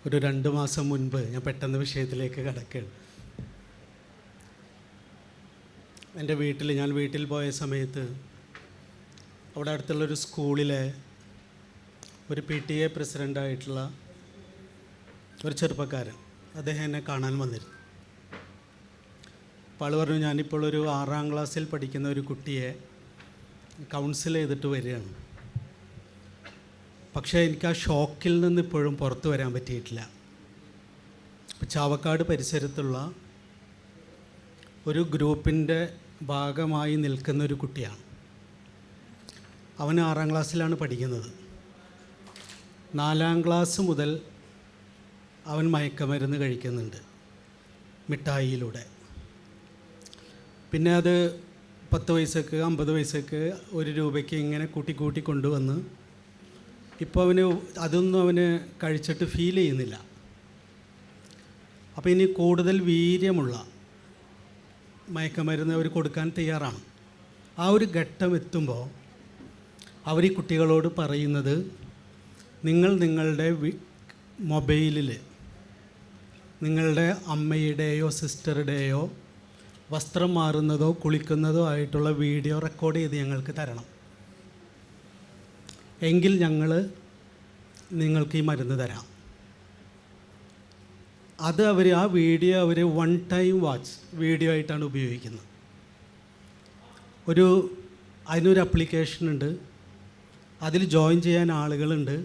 ഒരു 2 മാസം മുൻപ് ഞാൻ പെട്ടെന്ന് വിഷയത്തിലേക്ക് കടക്കുകയാണ്. എൻ്റെ ഞാൻ വീട്ടിൽ പോയ സമയത്ത് അവിടെ അടുത്തുള്ളൊരു സ്കൂളിലെ ഒരു PTA പ്രസിഡൻ്റായിട്ടുള്ള ഒരു ചെറുപ്പക്കാരൻ അദ്ദേഹം എന്നെ കാണാൻ വന്നിരുന്നു. അപ്പോൾ ആൾ പറഞ്ഞു, ഞാനിപ്പോൾ ഒരു 6ാം ക്ലാസ്സിൽ പഠിക്കുന്ന ഒരു കുട്ടിയെ കൗൺസിൽ ചെയ്തിട്ട് വരികയാണ്. പക്ഷേ എനിക്ക് ആ ഷോക്കിൽ നിന്ന് ഇപ്പോഴും പുറത്തു വരാൻ പറ്റിയിട്ടില്ല. ചാവക്കാട് പരിസരത്തുള്ള ഒരു ഗ്രൂപ്പിൻ്റെ ഭാഗമായി നിൽക്കുന്ന ഒരു കുട്ടിയാണ്. അവൻ 6ാം ക്ലാസ്സിലാണ് പഠിക്കുന്നത്. 4ാം ക്ലാസ് മുതൽ അവൻ മയക്കമരുന്ന് കഴിക്കുന്നുണ്ട് മിഠായിയിലൂടെ. പിന്നെ അത് 10 പൈസക്ക് 50 പൈസക്ക് 1 രൂപയ്ക്ക് ഇങ്ങനെ കൂട്ടി കൊണ്ടുവന്ന് ഇപ്പോൾ അതൊന്നും അവന് കഴിച്ചിട്ട് ഫീൽ ചെയ്യുന്നില്ല. അപ്പോൾ ഇനി കൂടുതൽ വീര്യമുള്ള മയക്കമരുന്ന് അവർ കൊടുക്കാൻ തയ്യാറാണ്. ആ ഒരു ഘട്ടം എത്തുമ്പോൾ അവർ ഈ കുട്ടികളോട് പറയുന്നത്, നിങ്ങൾ നിങ്ങളുടെ മൊബൈലിൽ നിങ്ങളുടെ അമ്മയുടെയോ സിസ്റ്ററുടെയോ വസ്ത്രം മാറുന്നതോ കുളിക്കുന്നതോ ആയിട്ടുള്ള വീഡിയോ റെക്കോർഡ് ചെയ്ത് ഞങ്ങൾക്ക് തരണം, എങ്കിൽ ഞങ്ങൾ നിങ്ങൾക്ക് ഈ മരുന്ന് തരാം. അത് ആ വീഡിയോ അവർ 1 ടൈം വാച്ച് വീഡിയോ ആയിട്ടാണ് ഉപയോഗിക്കുന്നത്. അതിനൊരു ആപ്ലിക്കേഷൻ ഉണ്ട്. അതിൽ ജോയിൻ ചെയ്യാൻ ആളുകളുണ്ട്.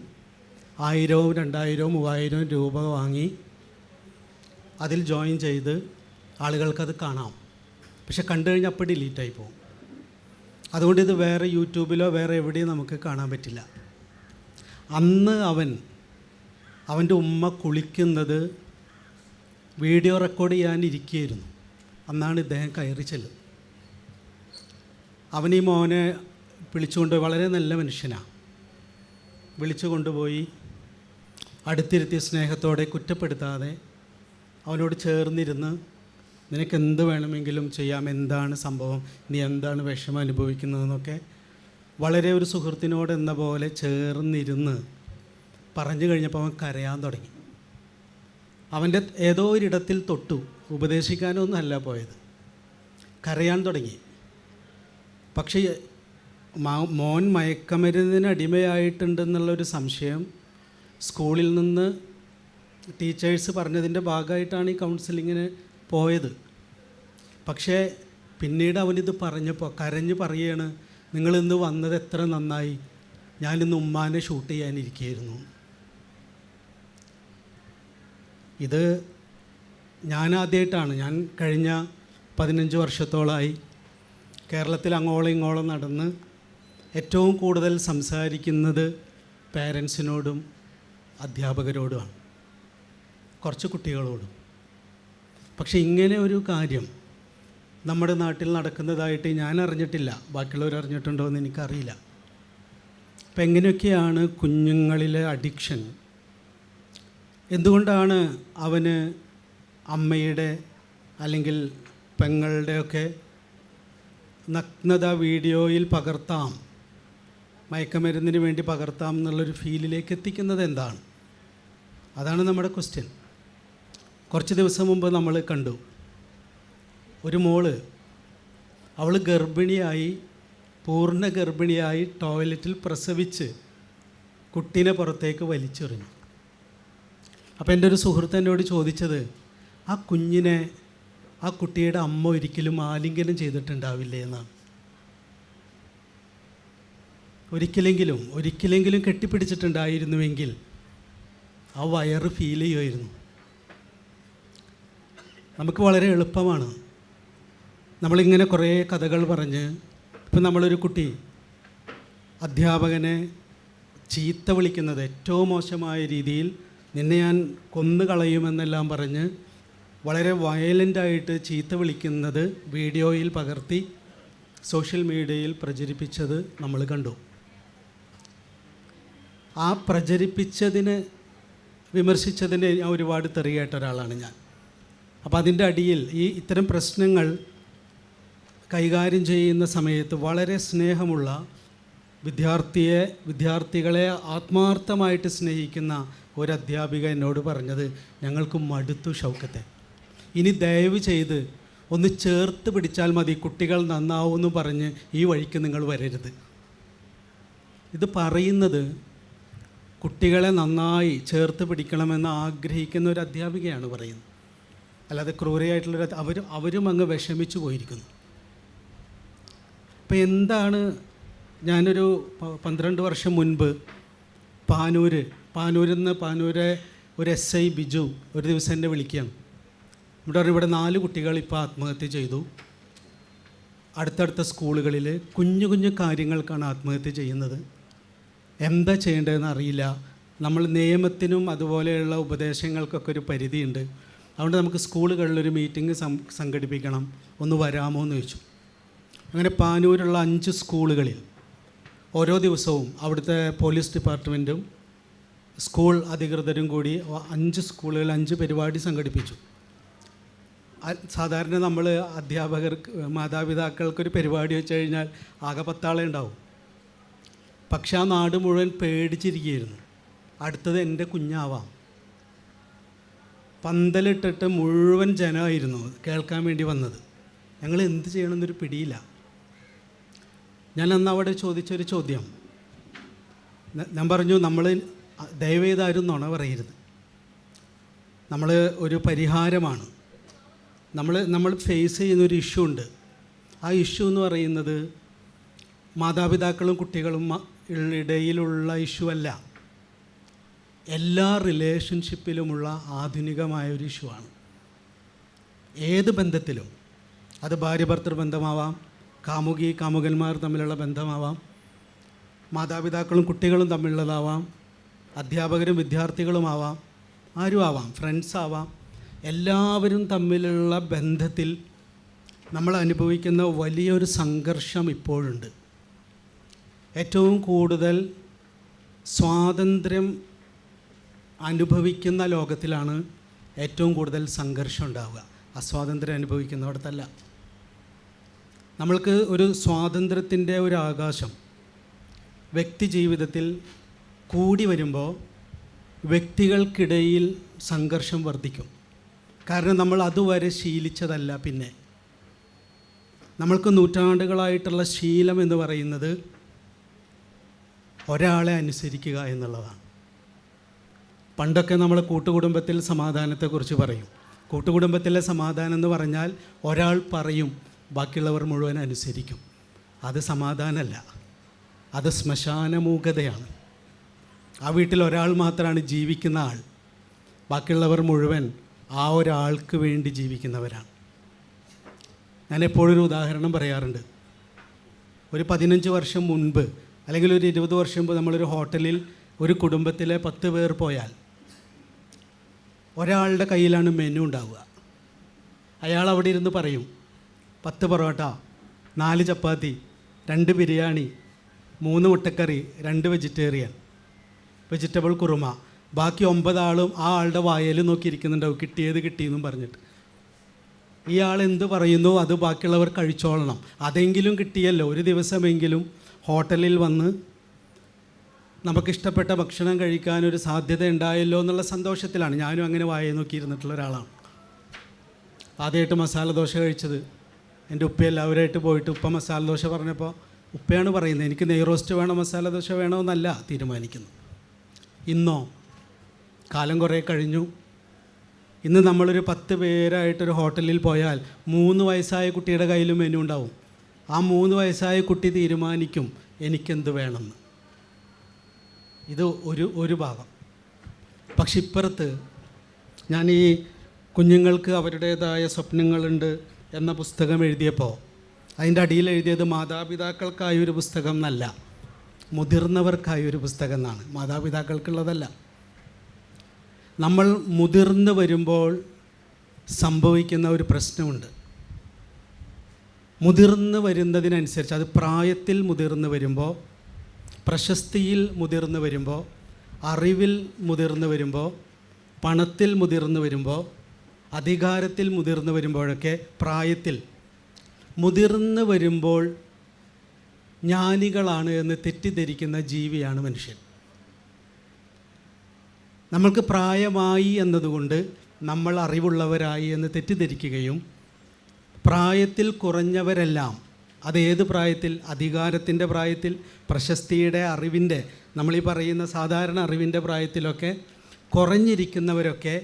1000, 2000, 3000 രൂപ വാങ്ങി അതിൽ ജോയിൻ ചെയ്ത് ആളുകൾക്കത് കാണാം. പക്ഷെ കണ്ടു കഴിഞ്ഞാൽ അപ്പോൾ ഡിലീറ്റായി പോകും. അതുകൊണ്ട് ഇത് വേറെ യൂട്യൂബിലോ വേറെ എവിടെയും നമുക്ക് കാണാൻ പറ്റില്ല. അന്ന് അവൻ്റെ ഉമ്മ കുളിക്കുന്നത് വീഡിയോ റെക്കോർഡ് ചെയ്യാനിരിക്കുകയായിരുന്നു. അന്നാണ് ഇദ്ദേഹം കയറി ചെല്ലുന്നത്. അവൻ ഈ മോനെ വിളിച്ചുകൊണ്ടുപോയി, വളരെ നല്ല മനുഷ്യനാണ്, വിളിച്ചു കൊണ്ടുപോയി അടുത്തിരുത്തി സ്നേഹത്തോടെ കുറ്റപ്പെടുത്താതെ അവനോട് ചേർന്നിരുന്ന്, നിനക്ക് എന്ത് വേണമെങ്കിലും ചെയ്യാം, എന്താണ് സംഭവം, നീ എന്താണ് വിഷമം അനുഭവിക്കുന്നതെന്നൊക്കെ വളരെ ഒരു സുഹൃത്തിനോട് എന്ന പോലെ ചേർന്നിരുന്ന് പറഞ്ഞു കഴിഞ്ഞപ്പോൾ അവൻ കരയാൻ തുടങ്ങി. അവൻ്റെ ഏതോ ഒരിടത്തിൽ തൊട്ടു, ഉപദേശിക്കാനൊന്നും അല്ല പോയത്, കരയാൻ തുടങ്ങി. പക്ഷേ മോൻ മയക്കമരുന്നിന് അടിമയായിട്ടുണ്ടെന്നുള്ളൊരു സംശയം സ്കൂളിൽ നിന്ന് ടീച്ചേഴ്സ് പറഞ്ഞതിൻ്റെ ഭാഗമായിട്ടാണ് ഈ കൗൺസിലിങ്ങിന് പോയത്. പക്ഷേ പിന്നീട് അവനിത് പറഞ്ഞപ്പോൾ കരഞ്ഞ് പറയുകയാണ്, നിങ്ങളിന്ന് വന്നത് എത്ര നന്നായി, ഞാനിന്ന് ഉമ്മാനെ ഷൂട്ട് ചെയ്യാനിരിക്കുകയായിരുന്നു. ഇത് ഞാൻ കഴിഞ്ഞ 15 വർഷത്തോളമായി കേരളത്തിൽ അങ്ങോളം ഇങ്ങോളം നടന്ന് ഏറ്റവും കൂടുതൽ സംസാരിക്കുന്നത് പേരൻസിനോടും അധ്യാപകരോടുമാണ്, കുറച്ച് കുട്ടികളോടും. പക്ഷേ ഇങ്ങനെ ഒരു കാര്യം നമ്മുടെ നാട്ടിൽ നടക്കുന്നതായിട്ട് ഞാൻ അറിഞ്ഞിട്ടില്ല. ബാക്കിയുള്ളവർ അറിഞ്ഞിട്ടുണ്ടോ എന്ന് എനിക്കറിയില്ല. അപ്പം എങ്ങനെയൊക്കെയാണ് കുഞ്ഞുങ്ങളിലെ അഡിക്ഷൻ, എന്തുകൊണ്ടാണ് അവന് അമ്മയുടെ അല്ലെങ്കിൽ പെങ്ങളുടെയൊക്കെ നഗ്നത വീഡിയോയിൽ പകർത്താം, മയക്കമരുന്നിന് വേണ്ടി പകർത്താം എന്നുള്ളൊരു ഫീലിലേക്ക് എത്തിക്കുന്നത് എന്താണ്? അതാണ് നമ്മുടെ ക്വസ്റ്റ്യൻ. കുറച്ച് ദിവസം മുമ്പ് നമ്മൾ കണ്ടു ഒരു മോള്, അവൾ ഗർഭിണിയായി, പൂർണ്ണ ഗർഭിണിയായി ടോയ്ലറ്റിൽ പ്രസവിച്ച് കുട്ടീനെ പുറത്തേക്ക് വലിച്ചെറിഞ്ഞു. അപ്പോൾ എൻ്റെ ഒരു സുഹൃത്ത് എന്നോട് ചോദിച്ചത്, ആ കുട്ടിയുടെ അമ്മ ഒരിക്കലും ആലിംഗനം ചെയ്തിട്ടുണ്ടാവില്ലേ എന്നാണ്. ഒരിക്കലെങ്കിലും കെട്ടിപ്പിടിച്ചിട്ടുണ്ടായിരുന്നുവെങ്കിൽ ആ വയറ് ഫീൽ ചെയ്യുമായിരുന്നു. നമുക്ക് വളരെ എളുപ്പമാണ് നമ്മളിങ്ങനെ കുറേ കഥകൾ പറഞ്ഞ്, ഇപ്പം നമ്മളൊരു കുട്ടി അധ്യാപകനെ ചീത്ത വിളിക്കുന്നത് ഏറ്റവും മോശമായ രീതിയിൽ, നിന്നെ ഞാൻ കൊന്നു കളയുമെന്നെല്ലാം പറഞ്ഞ് വളരെ വയലൻ്റായിട്ട് ചീത്ത വിളിക്കുന്നത് വീഡിയോയിൽ പകർത്തി സോഷ്യൽ മീഡിയയിൽ പ്രചരിപ്പിച്ചത് നമ്മൾ കണ്ടു. ആ വിമർശിച്ചതിന് ഞാൻ ഒരുപാട് തെറിയേറ്റ ഒരാളാണ് ഞാൻ. അപ്പോൾ അതിൻ്റെ അടിയിൽ ഇത്തരം പ്രശ്നങ്ങൾ കൈകാര്യം ചെയ്യുന്ന സമയത്ത് വളരെ സ്നേഹമുള്ള വിദ്യാർത്ഥികളെ ആത്മാർത്ഥമായിട്ട് സ്നേഹിക്കുന്ന ഒരു അധ്യാപിക എന്നോട് പറഞ്ഞത്, ഞങ്ങൾക്ക് മടുത്തു ഷൗക്കത്തെ, ഇനി ദയവ് ചെയ്ത് ഒന്ന് ചേർത്ത് പിടിച്ചാൽ മതി, കുട്ടികൾ നന്നാവുമെന്ന് പറഞ്ഞ് ഈ വഴിക്ക് നിങ്ങൾ വരരുത്. ഇത് പറയുന്നത് കുട്ടികളെ നന്നായി ചേർത്ത് പിടിക്കണമെന്ന് ആഗ്രഹിക്കുന്ന ഒരു അധ്യാപികയാണ് പറയുന്നത്, അല്ലാതെ ക്രൂരയായിട്ടുള്ളൊരു അവരും അങ്ങ് വിഷമിച്ചു പോയിരിക്കുന്നു. അപ്പോൾ എന്താണ്, ഞാനൊരു 12 വർഷം മുൻപ് പാനൂരിൽ നിന്ന് ഒരു SI ബിജു ഒരു ദിവസം എന്നെ വിളിക്കുകയാണ്. ഇവിടെ 4 കുട്ടികൾ ഇപ്പോൾ ആത്മഹത്യ ചെയ്തു. അടുത്തടുത്ത സ്കൂളുകളിൽ കുഞ്ഞു കാര്യങ്ങൾക്കാണ് ആത്മഹത്യ ചെയ്യുന്നത്. എന്താ ചെയ്യേണ്ടതെന്ന് അറിയില്ല. നമ്മൾ നിയമത്തിനും അതുപോലെയുള്ള ഉപദേശങ്ങൾക്കൊക്കെ ഒരു പരിധിയുണ്ട്. അതുകൊണ്ട് നമുക്ക് സ്കൂളുകളിലൊരു മീറ്റിംഗ് സംഘടിപ്പിക്കണം, ഒന്ന് വരാമോ എന്ന് ചോദിച്ചു. അങ്ങനെ പാനൂരുള്ള 5 സ്കൂളുകളിൽ ഓരോ ദിവസവും അവിടുത്തെ പോലീസ് ഡിപ്പാർട്ട്മെൻറ്റും സ്കൂൾ അധികൃതരും കൂടി 5 സ്കൂളുകളിൽ 5 പരിപാടി സംഘടിപ്പിച്ചു. സാധാരണ നമ്മൾ മാതാപിതാക്കൾക്കൊരു പരിപാടി വെച്ച് കഴിഞ്ഞാൽ ആകെ 10 ആളെ ഉണ്ടാവും. പക്ഷെ ആ നാട് മുഴുവൻ പേടിച്ചിരിക്കുകയായിരുന്നു, അടുത്തത് എൻ്റെ കുഞ്ഞാവാം. പന്തലിട്ടിട്ട് മുഴുവൻ ജനമായിരുന്നു കേൾക്കാൻ വേണ്ടി വന്നത്. ഞങ്ങൾ എന്ത് ചെയ്യണമെന്നൊരു പിടിയില്ല. ഞാൻ അന്ന് അവിടെ ചോദിച്ചൊരു ചോദ്യം, ഞാൻ പറഞ്ഞു, നമ്മൾ ദയവേതാരും നുണ പറയരുത്, നമ്മൾ ഒരു പരിഹാരമാണ്, നമ്മൾ ഫേസ് ചെയ്യുന്നൊരു ഇഷ്യൂ ഉണ്ട്. ആ ഇഷ്യൂ എന്ന് പറയുന്നത് മാതാപിതാക്കളും കുട്ടികളും ഇടയിലുള്ള ഇഷ്യൂ അല്ല, എല്ലാ റിലേഷൻഷിപ്പിലുമുള്ള ആധുനികമായൊരു ഇഷ്യൂ ആണ്. ഏത് ബന്ധത്തിലും, അത് ഭാര്യ-ഭർത്തൃ ബന്ധമാവാം, കാമുകന്മാർ തമ്മിലുള്ള ബന്ധമാവാം, മാതാപിതാക്കളും കുട്ടികളും തമ്മിലുള്ളതാവാം, അധ്യാപകരും വിദ്യാർത്ഥികളുമാവാം, ആരും ആവാം, ഫ്രണ്ട്സാവാം. എല്ലാവരും തമ്മിലുള്ള ബന്ധത്തിൽ നമ്മൾ അനുഭവിക്കുന്ന വലിയൊരു സംഘർഷം ഇപ്പോഴുണ്ട്. ഏറ്റവും കൂടുതൽ സ്വാതന്ത്ര്യം അനുഭവിക്കുന്ന ലോകത്തിലാണ് ഏറ്റവും കൂടുതൽ സംഘർഷം ഉണ്ടാവുക, അസ്വാതന്ത്ര്യം അനുഭവിക്കുന്നിടത്തല്ല. നമ്മൾക്ക് ഒരു സ്വാതന്ത്ര്യത്തിൻ്റെ ഒരു ആകാശം വ്യക്തി ജീവിതത്തിൽ കൂടി വരുമ്പോൾ വ്യക്തികൾക്കിടയിൽ സംഘർഷം വർദ്ധിക്കും. കാരണം നമ്മൾ അതുവരെ ശീലിച്ചതല്ല. പിന്നെ നമ്മൾക്ക് നൂറ്റാണ്ടുകളായിട്ടുള്ള ശീലം എന്ന് പറയുന്നത് ഒരാളെ അനുസരിക്കുക എന്നുള്ളതാണ്. പണ്ടൊക്കെ നമ്മൾ കൂട്ടുകുടുംബത്തിൽ സമാധാനത്തെക്കുറിച്ച് പറയും. കൂട്ടുകുടുംബത്തിലെ സമാധാനം എന്ന് പറഞ്ഞാൽ ഒരാൾ പറയും, ബാക്കിയുള്ളവർ മുഴുവൻ അനുസരിക്കും. അത് സമാധാനമല്ല, അത് ശ്മശാനമൂകതയാണ്. ആ വീട്ടിൽ ഒരാൾ മാത്രമാണ് ജീവിക്കുന്ന ആൾ, ബാക്കിയുള്ളവർ മുഴുവൻ ആ ഒരാൾക്ക് വേണ്ടി ജീവിക്കുന്നവരാണ്. ഞാൻ എപ്പോഴൊരു ഉദാഹരണം പറയാറുണ്ട്. ഒരു 15 വർഷം മുൻപ് അല്ലെങ്കിൽ ഒരു 20 വർഷം മുമ്പ് നമ്മളൊരു ഹോട്ടലിൽ ഒരു കുടുംബത്തിലെ 10 പേർ പോയാൽ ഒരാളുടെ കയ്യിലാണ് മെനു ഉണ്ടാവുക. അയാൾ അവിടെ ഇരുന്ന് പറയും, 10 പൊറോട്ട, 4 ചപ്പാത്തി, 2 ബിരിയാണി, 3 മുട്ടക്കറി, 2 വെജിറ്റബിൾ കുറുമ. ബാക്കി 9 ആളും ആ ആളുടെ വായൽ നോക്കിയിരിക്കുന്നുണ്ടാവും, കിട്ടിയത് കിട്ടിയെന്നും പറഞ്ഞിട്ട്. ഇയാൾ എന്ത് പറയുന്നു അത് ബാക്കിയുള്ളവർ കഴിച്ചോളണം. അതെങ്കിലും കിട്ടിയല്ലോ, ഒരു ദിവസമെങ്കിലും ഹോട്ടലിൽ വന്ന് നമുക്കിഷ്ടപ്പെട്ട ഭക്ഷണം കഴിക്കാനൊരു സാധ്യത ഉണ്ടായല്ലോ എന്നുള്ള സന്തോഷത്തിലാണ്. ഞാനും അങ്ങനെ വായ നോക്കിയിരുന്നിട്ടുള്ള ഒരാളാണ്. ആദ്യമായിട്ട് മസാല ദോശ കഴിച്ചത് എൻ്റെ ഉപ്പ എല്ലാവരുമായിട്ട് പോയിട്ട് ഉപ്പ മസാല ദോശ പറഞ്ഞപ്പോൾ ഉപ്പയാണ് പറയുന്നത്, എനിക്ക് നെയ് റോസ്റ്റ് വേണോ മസാല ദോശ വേണോ എന്നല്ല തീരുമാനിക്കുന്നു. ഇന്നോ കാലം കുറേ കഴിഞ്ഞു. ഇന്ന് നമ്മളൊരു 10 പേരായിട്ടൊരു ഹോട്ടലിൽ പോയാൽ 3 വയസ്സായ കുട്ടിയുടെ കയ്യിൽ മെനു ഉണ്ടാവും. ആ 3 വയസ്സായ കുട്ടി തീരുമാനിക്കും എനിക്കെന്ത് വേണമെന്ന്. ഇത് ഒരു ഭാഗം. പക്ഷെ ഇപ്പുറത്ത് ഞാൻ ഈ കുഞ്ഞുങ്ങൾക്ക് അവരുടേതായ സ്വപ്നങ്ങളുണ്ട് എന്ന പുസ്തകം എഴുതിയപ്പോൾ അതിൻ്റെ അടിയിൽ എഴുതിയത് മാതാപിതാക്കൾക്കായൊരു പുസ്തകം എന്നല്ല, മുതിർന്നവർക്കായൊരു പുസ്തകം എന്നാണ്. മാതാപിതാക്കൾക്കുള്ളതല്ല. നമ്മൾ മുതിർന്ന് വരുമ്പോൾ സംഭവിക്കുന്ന ഒരു പ്രശ്നമുണ്ട്. മുതിർന്ന് വരുന്നതിനനുസരിച്ച്, അത് പ്രായത്തിൽ മുതിർന്ന് വരുമ്പോൾ, പ്രശസ്തിയിൽ മുതിർന്ന് വരുമ്പോൾ, അറിവിൽ മുതിർന്ന് വരുമ്പോൾ, പണത്തിൽ മുതിർന്ന് വരുമ്പോൾ, അധികാരത്തിൽ മുതിർന്ന് വരുമ്പോഴൊക്കെ, പ്രായത്തിൽ മുതിർന്ന് വരുമ്പോൾ ജ്ഞാനികളാണ് എന്ന് തെറ്റിദ്ധരിക്കുന്ന ജീവിയാണ് മനുഷ്യൻ. നമ്മൾക്ക് പ്രായമായി എന്നതുകൊണ്ട് നമ്മൾ അറിവുള്ളവരായി എന്ന് തെറ്റിദ്ധരിക്കുകയും പ്രായത്തിൽ കുറഞ്ഞവരെല്ലാം, അതേത് പ്രായത്തിൽ, അധികാരത്തിൻ്റെ പ്രായത്തിൽ, പ്രശസ്തിയുടെ, അറിവിൻ്റെ, നമ്മളീ പറയുന്ന സാധാരണ അറിവിൻ്റെ പ്രായത്തിലൊക്കെ കുറഞ്ഞിരിക്കുന്നവരൊക്കെ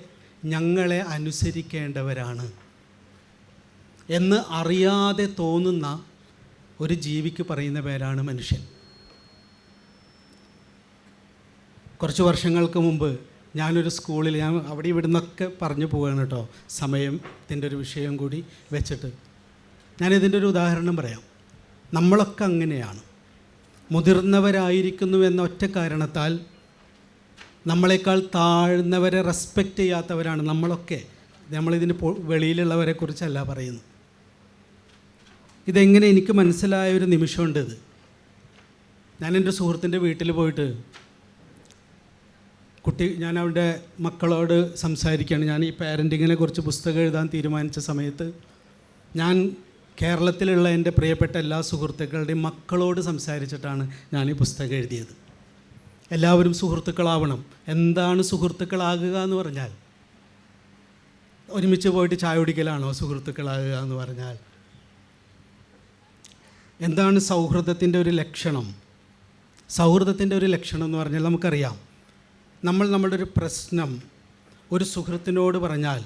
ഞങ്ങളെ അനുസരിക്കേണ്ടവരാണ് എന്ന് അറിയാതെ തോന്നുന്ന ഒരു ജീവിക്ക് പറയുന്ന പേരാണ് മനുഷ്യൻ. കുറച്ച് വർഷങ്ങൾക്ക് മുമ്പ് ഞാനൊരു സ്കൂളിൽ, ഞാൻ അവിടെ ഇവിടെ നിന്നൊക്കെ പറഞ്ഞു പോവുകയാണ് കേട്ടോ, സമയത്തിൻ്റെ ഒരു വിഷയം കൂടി വെച്ചിട്ട്. ഞാനിതിൻ്റെ ഒരു ഉദാഹരണം പറയാം. നമ്മളൊക്കെ അങ്ങനെയാണ്. മുതിർന്നവരായിരിക്കുന്നു എന്ന ഒറ്റ കാരണത്താൽ നമ്മളെക്കാൾ താഴ്ന്നവരെ റെസ്പെക്റ്റ് ചെയ്യാത്തവരാണ് നമ്മളൊക്കെ. നമ്മളിതിന് വെളിയിലുള്ളവരെ കുറിച്ചല്ല പറയുന്നത്. ഇതെങ്ങനെ എനിക്ക് മനസ്സിലായ ഒരു നിമിഷമുണ്ട്. ഇത് ഞാൻ എൻ്റെ സുഹൃത്തിൻ്റെ വീട്ടിൽ പോയിട്ട് ഞാൻ അവരുടെ മക്കളോട് സംസാരിക്കുകയാണ്. ഞാൻ ഈ പാരൻറ്റിങ്ങിനെ കുറിച്ച് പുസ്തകം എഴുതാൻ തീരുമാനിച്ച സമയത്ത് ഞാൻ കേരളത്തിലുള്ള എൻ്റെ പ്രിയപ്പെട്ട എല്ലാ സുഹൃത്തുക്കളുടെയും മക്കളോട് സംസാരിച്ചിട്ടാണ് ഞാൻ ഈ പുസ്തകം എഴുതിയത്. എല്ലാവരും സുഹൃത്തുക്കളാവണം. എന്താണ് സുഹൃത്തുക്കളാകുക എന്ന് പറഞ്ഞാൽ? ഒരുമിച്ച് പോയിട്ട് ചായ കുടിക്കലാണോ സുഹൃത്തുക്കളാകുക എന്ന് പറഞ്ഞാൽ? എന്താണ് സൗഹൃദത്തിൻ്റെ ഒരു ലക്ഷണം? സൗഹൃദത്തിൻ്റെ ഒരു ലക്ഷണം എന്ന് പറഞ്ഞാൽ നമുക്കറിയാം, നമ്മളുടെ ഒരു പ്രശ്നം ഒരു സുഹൃത്തിനോട് പറഞ്ഞാൽ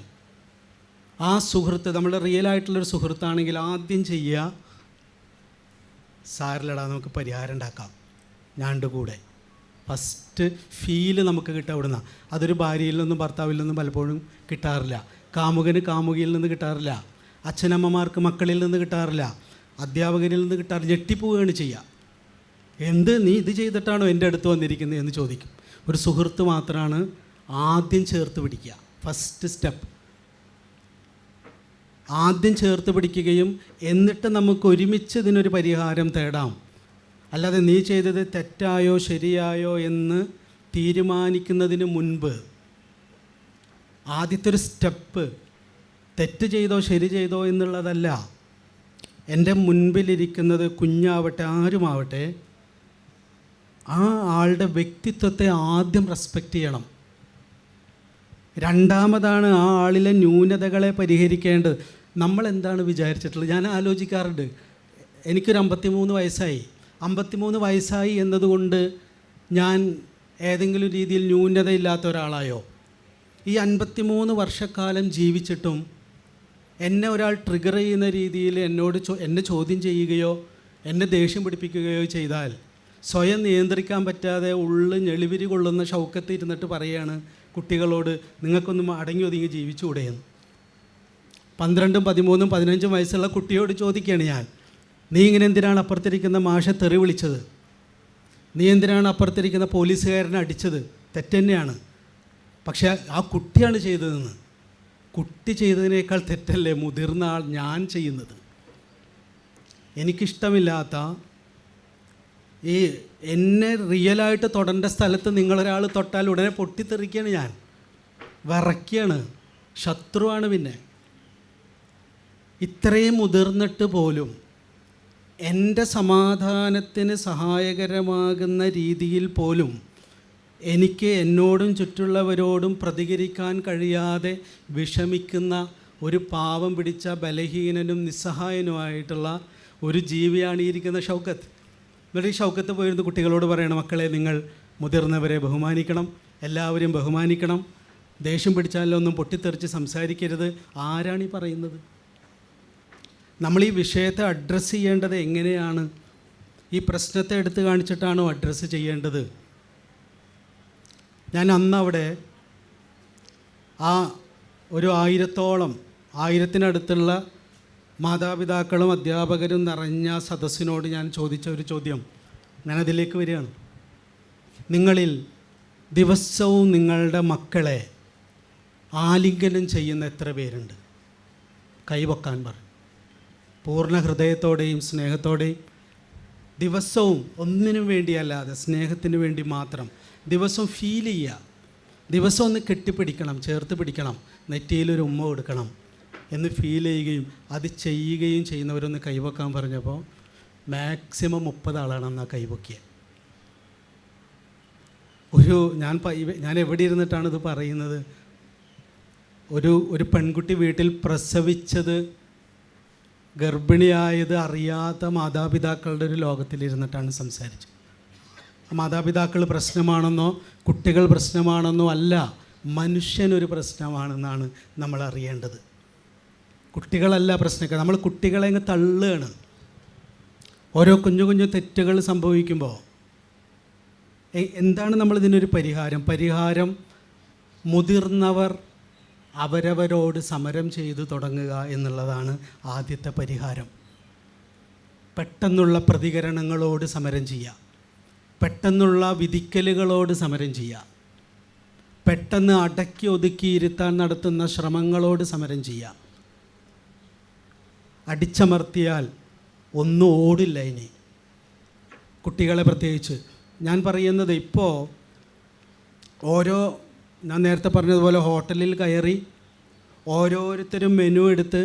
ആ സുഹൃത്ത് നമ്മുടെ റിയലായിട്ടുള്ളൊരു സുഹൃത്താണെങ്കിൽ ആദ്യം ചെയ്യുക, സാരിലടാ നമുക്ക് പരിഹാരം ഉണ്ടാക്കാം, ഞാണ്ട് കൂടെ. ഫസ്റ്റ് ഫീല് നമുക്ക് കിട്ടുക അവിടുന്ന്. അതൊരു ഭാര്യയിൽ നിന്നും ഭർത്താവിൽ നിന്നും പലപ്പോഴും കിട്ടാറില്ല. കാമുകന് കാമുകിയിൽ നിന്ന് കിട്ടാറില്ല. അച്ഛനമ്മമാർക്ക് മക്കളിൽ നിന്ന് കിട്ടാറില്ല. അധ്യാപകരിൽ നിന്ന് കിട്ടാറില്ല. ഞെട്ടിപ്പോവുകയാണ് ചെയ്യുക. നീ ഇത് ചെയ്തിട്ടാണോ എൻ്റെ അടുത്ത് വന്നിരിക്കുന്നത് എന്ന് ചോദിക്കും. ഒരു സുഹൃത്ത് മാത്രമാണ് ആദ്യം ചേർത്ത് പിടിക്കുക. ഫസ്റ്റ് സ്റ്റെപ്പ് ആദ്യം ചേർത്ത് പിടിക്കുകയും എന്നിട്ട് നമുക്ക് ഒരുമിച്ച് ഇതിനൊരു പരിഹാരം തേടാം. അല്ലാതെ നീ ചെയ്തത് തെറ്റായോ ശരിയായോ എന്ന് തീരുമാനിക്കുന്നതിന് മുൻപ് ആദ്യത്തെ ഒരു സ്റ്റെപ്പ് തെറ്റ് ചെയ്തോ ശരി ചെയ്തോ എന്നുള്ളതല്ല. എൻ്റെ മുൻപിലിരിക്കുന്നത് കുഞ്ഞാവട്ടെ ആരുമാവട്ടെ, ആ ആളുടെ വ്യക്തിത്വത്തെ ആദ്യം റെസ്പെക്റ്റ് ചെയ്യണം. രണ്ടാമതാണ് ആ ആളിലെ ന്യൂനതകളെ പരിഹരിക്കേണ്ടത്. നമ്മളെന്താണ് വിചാരിച്ചിട്ടുള്ളത്? ഞാൻ ആലോചിക്കാറുണ്ട്. എനിക്കൊരു 53 വയസ്സായി. 53 വയസ്സായി എന്നതുകൊണ്ട് ഞാൻ ഏതെങ്കിലും രീതിയിൽ ന്യൂനതയില്ലാത്ത ഒരാളായോ? ഈ 53 വർഷക്കാലം ജീവിച്ചിട്ടും എന്നെ ഒരാൾ ട്രിഗർ ചെയ്യുന്ന രീതിയിൽ എന്നെ ചോദ്യം ചെയ്യുകയോ എന്നെ ദേഷ്യം പിടിപ്പിക്കുകയോ ചെയ്താൽ സ്വയം നിയന്ത്രിക്കാൻ പറ്റാതെ ഞെളിവിരി കൊള്ളുന്ന ഷൗക്കത്ത് ഇരുന്നിട്ട് പറയുകയാണ് കുട്ടികളോട്, നിങ്ങൾക്കൊന്നും അടങ്ങി ഒതുങ്ങി ജീവിച്ചുകൂടെയെന്ന്. 12, 13, 15 വയസ്സുള്ള കുട്ടിയോട് ചോദിക്കുകയാണ് ഞാൻ, നീ ഇങ്ങനെ എന്തിനാണ് അപ്പുറത്തിരിക്കുന്ന മാഷെ തെറി വിളിച്ചത്? നീ എന്തിനാണ് അപ്പുറത്തിരിക്കുന്ന പോലീസുകാരനെ അടിച്ചത്? തെറ്റന്നെയാണ്. പക്ഷേ ആ കുട്ടിയാണ് ചെയ്തതെന്ന്. കുട്ടി ചെയ്തതിനേക്കാൾ തെറ്റല്ലേ മുതിർന്ന ആൾ ഞാൻ ചെയ്യുന്നത്? എനിക്കിഷ്ടമില്ലാത്ത ഈ എന്നെ റിയലായിട്ട് തൊടേണ്ട സ്ഥലത്ത് നിങ്ങളൊരാൾ തൊട്ടാൽ ഉടനെ പൊട്ടിത്തെറിക്കുകയാണ് ഞാൻ, വിറയ്ക്കുകയാണ്, ശത്രുവാണ്. പിന്നെ ഇത്രയും മുതിർന്നിട്ട് പോലും എൻ്റെ സമാധാനത്തിന് സഹായകരമാകുന്ന രീതിയിൽ പോലും എനിക്ക് എന്നോടും ചുറ്റുള്ളവരോടും പ്രതികരിക്കാൻ കഴിയാതെ വിഷമിക്കുന്ന ഒരു പാവം പിടിച്ച ബലഹീനനും നിസ്സഹായനുമായിട്ടുള്ള ഒരു ജീവിയാണ് ഈ ഇരിക്കുന്ന ഷൗക്കത്ത്. എന്നിട്ട് ഈ ഷൗക്കത്ത് പോയിരുന്ന കുട്ടികളോട് പറയണം, മക്കളെ നിങ്ങൾ മുതിർന്നവരെ ബഹുമാനിക്കണം, എല്ലാവരെയും ബഹുമാനിക്കണം, ദേഷ്യം പിടിച്ചാലൊന്നും പൊട്ടിത്തെറിച്ച് സംസാരിക്കരുത്. ആരാണ് ഈ പറയുന്നത്? നമ്മൾ ഈ വിഷയത്തെ അഡ്രസ്സ് ചെയ്യേണ്ടത് എങ്ങനെയാണ്? ഈ പ്രശ്നത്തെ എടുത്തു കാണിച്ചിട്ടാണോ അഡ്രസ്സ് ചെയ്യേണ്ടത്? ഞാൻ അന്നവിടെ ആ ഒരു 1000-ത്തിനടുത്തുള്ള മാതാപിതാക്കളും അധ്യാപകരും നിറഞ്ഞ സദസ്സിനോട് ഞാൻ ചോദിച്ച ഒരു ചോദ്യം, ഞാനതിലേക്ക് വരികയാണ്. നിങ്ങളിൽ ദിവസവും നിങ്ങളുടെ മക്കളെ ആലിംഗനം ചെയ്യുന്ന എത്ര പേരുണ്ട്? കൈവക്കാൻ പറഞ്ഞു. പൂർണ്ണ ഹൃദയത്തോടെയും സ്നേഹത്തോടെയും ദിവസവും ഒന്നിനും വേണ്ടിയല്ലാതെ സ്നേഹത്തിന് വേണ്ടി മാത്രം ദിവസവും ഫീൽ ചെയ്യുക. ദിവസം ഒന്ന് കെട്ടിപ്പിടിക്കണം, ചേർത്ത് പിടിക്കണം, നെറ്റിയിലൊരു ഉമ്മ കൊടുക്കണം എന്ന് ഫീൽ ചെയ്യുകയും അത് ചെയ്യുകയും ചെയ്യുന്നവരൊന്ന് കൈവക്കാൻ പറഞ്ഞപ്പോൾ മാക്സിമം 30 ആളാണ് അന്ന് ആ കൈപൊക്കിയത്. ഞാൻ എവിടെ ഇരുന്നിട്ടാണ് ഇത് പറയുന്നത്? ഒരു പെൺകുട്ടി വീട്ടിൽ പ്രസവിച്ചത്, ഗർഭിണിയായത് അറിയാത്ത മാതാപിതാക്കളുടെ ഒരു ലോകത്തിലിരുന്നിട്ടാണ് സംസാരിച്ചത്. മാതാപിതാക്കൾ പ്രശ്നമാണെന്നോ കുട്ടികൾ പ്രശ്നമാണെന്നോ അല്ല, മനുഷ്യനൊരു പ്രശ്നമാണെന്നാണ് നമ്മൾ അറിയേണ്ടത്. കുട്ടികളല്ല പ്രശ്നക്കാർ. നമ്മൾ കുട്ടികളെ അങ്ങ് തള്ളുകയാണ്. ഓരോ കുഞ്ഞു കുഞ്ഞു തെറ്റുകൾ സംഭവിക്കുമ്പോൾ എന്താണ് നമ്മളിതിനൊരു പരിഹാരം? മുതിർന്നവർ അവരവരോട് സമരം ചെയ്തു തുടങ്ങുക എന്നുള്ളതാണ് ആദ്യത്തെ പരിഹാരം. പെട്ടെന്നുള്ള പ്രതികരണങ്ങളോട് സമരം ചെയ്യുക, പെട്ടെന്നുള്ള വിധിക്കലുകളോട് സമരം ചെയ്യുക, പെട്ടെന്ന് അടക്കി ഒതുക്കിയിരുത്താൻ നടത്തുന്ന ശ്രമങ്ങളോട് സമരം ചെയ്യുക. അടിച്ചമർത്തിയാൽ ഒന്നും ഓടില്ല. ഇനി കുട്ടികളെ പ്രത്യേകിച്ച് ഞാൻ പറയുന്നത്, ഇപ്പോൾ ഞാൻ നേരത്തെ പറഞ്ഞതുപോലെ ഹോട്ടലിൽ കയറി ഓരോരുത്തരും മെനു എടുത്ത്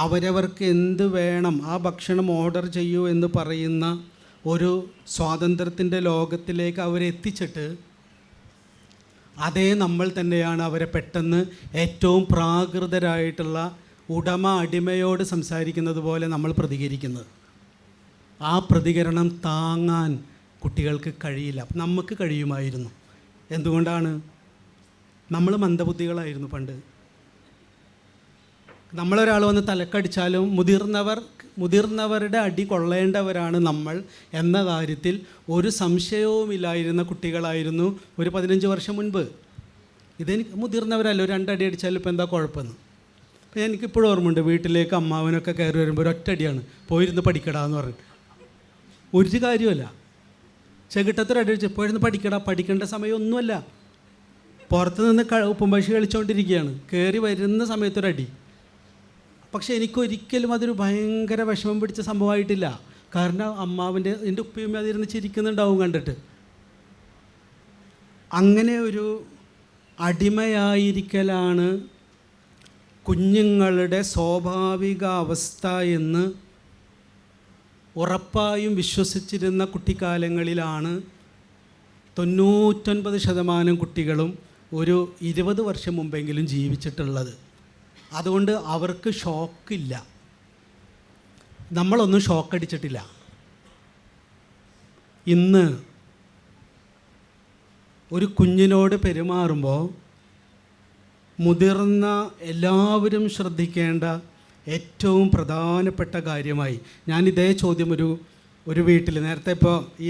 അവരവർക്ക് എന്ത് വേണം ആ ഭക്ഷണം ഓർഡർ ചെയ്യൂ എന്ന് പറയുന്ന ഒരു സ്വാതന്ത്ര്യത്തിൻ്റെ ലോകത്തിലേക്ക് അവരെത്തിച്ചിട്ട്, അതേ നമ്മൾ തന്നെയാണ് അവരെ പെട്ടെന്ന് ഏറ്റവും പ്രാകൃതരായിട്ടുള്ള ഉടമ അടിമയോട് സംസാരിക്കുന്നത് പോലെ നമ്മൾ പ്രതികരിക്കുന്നത്. ആ പ്രതികരണം താങ്ങാൻ കുട്ടികൾക്ക് കഴിയില്ല. നമുക്ക് കഴിയുമായിരുന്നു. എന്തുകൊണ്ടാണ്? നമ്മൾ മന്ദബുദ്ധികളായിരുന്നു പണ്ട്. നമ്മളൊരാൾ വന്ന് തലക്കടിച്ചാലും മുതിർന്നവരുടെ അടി കൊള്ളേണ്ടവരാണ് നമ്മൾ എന്ന കാര്യത്തിൽ ഒരു സംശയവുമില്ലായിരുന്ന കുട്ടികളായിരുന്നു ഒരു 15 വർഷം മുൻപ്. ഇതെനിക്ക് മുതിർന്നവരല്ലോ, 2 അടി അടിച്ചാലും ഇപ്പോൾ എന്താ കുഴപ്പമെന്ന്. അപ്പോൾ എനിക്കിപ്പോഴും ഓർമ്മയുണ്ട്, വീട്ടിലേക്ക് അമ്മാവനൊക്കെ കയറി വരുമ്പോൾ ഒരൊറ്റടിയാണ്, പോയിരുന്ന് പഠിക്കടാന്ന് പറഞ്ഞു. ഒരു കാര്യമല്ല, ചെകിട്ടത്തൊരു അടി അടിച്ച് പോയിരുന്ന് പഠിക്കേണ്ട സമയമൊന്നുമല്ല. പുറത്ത് നിന്ന് ഉപ്പും പശി കളിച്ചുകൊണ്ടിരിക്കുകയാണ്, കയറി വരുന്ന സമയത്തൊരടി. പക്ഷേ എനിക്കൊരിക്കലും അതൊരു ഭയങ്കര വിഷമം പിടിച്ച സംഭവമായിട്ടില്ല. കാരണം എൻ്റെ ഉപ്പയും അതിരുന്ന് ചിരിക്കുന്നുണ്ടാവും കണ്ടിട്ട്. അങ്ങനെ ഒരു അടിമയായിരിക്കലാണ് കുഞ്ഞുങ്ങളുടെ സ്വാഭാവിക അവസ്ഥ എന്ന് ഉറപ്പായും വിശ്വസിച്ചിരുന്ന കുട്ടിക്കാലങ്ങളിലാണ് 99% കുട്ടികളും ഒരു 20 വർഷം മുമ്പെങ്കിലും ജീവിച്ചിട്ടുള്ളത്. അതുകൊണ്ട് അവർക്ക് ഷോക്കില്ല. നമ്മളൊന്നും ഷോക്കടിച്ചിട്ടില്ല. ഇന്ന് ഒരു കുഞ്ഞിനോട് പെരുമാറുമ്പോൾ മുതിർന്ന എല്ലാവരും ശ്രദ്ധിക്കേണ്ട ഏറ്റവും പ്രധാനപ്പെട്ട കാര്യമായി ഞാൻ ഇതേ ചോദ്യം ഒരു വീട്ടിൽ നേരത്തെ ഇപ്പോൾ ഈ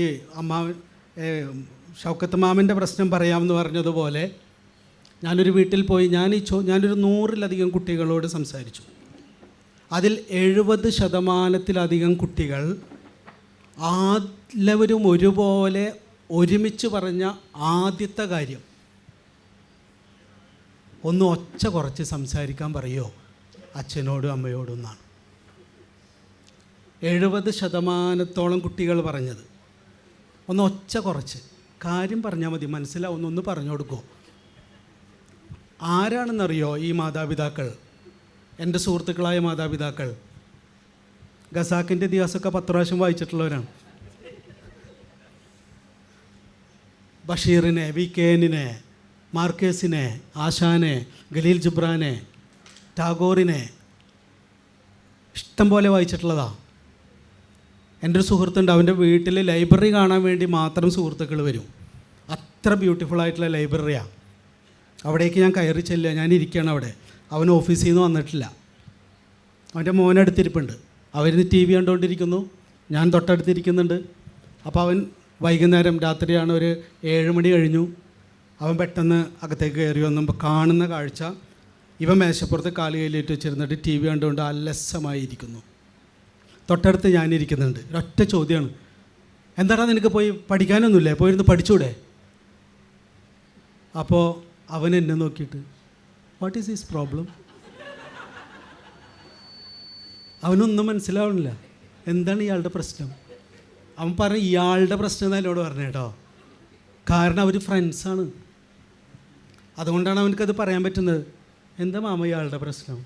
ഷൗക്കത്ത് മാമൻ്റെ പ്രശ്നം പറയാമെന്ന് പറഞ്ഞതുപോലെ ഞാനൊരു വീട്ടിൽ പോയി ഞാനൊരു 100-ലധികം കുട്ടികളോട് സംസാരിച്ചു. അതിൽ 70% കുട്ടികൾ എല്ലാവരും ഒരുപോലെ ഒരുമിച്ച് പറഞ്ഞ ആദ്യത്തെ കാര്യം, ഒന്ന് ഒച്ച കുറച്ച് സംസാരിക്കാൻ പറയുമോ അച്ഛനോടും അമ്മയോടും എന്നാണ്. 70% കുട്ടികൾ പറഞ്ഞത് ഒന്ന് ഒച്ച കുറച്ച് കാര്യം പറഞ്ഞാൽ മതി, മനസ്സിലാവുന്നൊന്ന് പറഞ്ഞു കൊടുക്കുമോ. ആരാണെന്നറിയോ ഈ മാതാപിതാക്കൾ? എൻ്റെ സുഹൃത്തുക്കളായ മാതാപിതാക്കൾ ഖസാക്കിൻ്റെ ഇതിഹാസമൊക്കെ 10 പ്രാവശ്യം വായിച്ചിട്ടുള്ളവരാണ്. ബഷീറിനെ, വികെഎനിനെ, മാർക്കേസിനെ, ആശാനെ, ഖലീൽ ജിബ്രാനെ, ടാഗോറിനെ ഇഷ്ടം പോലെ വായിച്ചിട്ടുള്ളതാണ്. എൻ്റെ ഒരു സുഹൃത്തുണ്ട്, അവൻ്റെ വീട്ടിൽ ലൈബ്രറി കാണാൻ വേണ്ടി മാത്രം സുഹൃത്തുക്കൾ വരും. അത്ര ബ്യൂട്ടിഫുള്ളായിട്ടുള്ള ലൈബ്രറിയാണ്. അവിടേക്ക് ഞാൻ കയറി ചെല്ലുക, ഞാനിരിക്കുകയാണ് അവിടെ. അവൻ ഓഫീസിൽ നിന്ന് വന്നിട്ടില്ല. അവൻ്റെ മോനടുത്തിരിപ്പുണ്ട്. അവരിന്ന് TV കണ്ടുകൊണ്ടിരിക്കുന്നു, ഞാൻ തൊട്ടടുത്തിരിക്കുന്നുണ്ട്. അപ്പോൾ അവൻ വൈകുന്നേരം രാത്രിയാണ്, ഒരു 7 മണി കഴിഞ്ഞു. അവൻ പെട്ടെന്ന് അകത്തേക്ക് കയറി വന്നുമ്പോൾ കാണുന്ന കാഴ്ച, ഇവൻ മേശപ്പുറത്ത് കാല് കയ്യിലിട്ട് വെച്ചിരുന്നിട്ട് TV കണ്ടുകൊണ്ട് അലസമായിരിക്കുന്നു. തൊട്ടടുത്ത് ഞാനിരിക്കുന്നുണ്ട്. ഒറ്റ ചോദ്യമാണ്, എന്താടാ നിനക്ക് പോയി പഠിക്കാനൊന്നുമില്ലേ, പോയിരുന്ന് പഠിച്ചൂടെ? അപ്പോൾ അവൻ എന്നെ നോക്കിയിട്ട് വാട്ട് ഈസ് ഹിസ് പ്രോബ്ലം? അവനൊന്നും മനസ്സിലാവണില്ല. എന്താണ് ഇയാളുടെ പ്രശ്നം? അവൻ പറഞ്ഞു ഇയാളുടെ പ്രശ്നം എന്ന് എന്നോട് പറഞ്ഞു കേട്ടോ. കാരണം അവർ ഫ്രണ്ട്സാണ്, അതുകൊണ്ടാണ് അവനക്കത് പറയാൻ പറ്റുന്നത്. എന്താ മാമ ഇയാളുടെ പ്രശ്നം?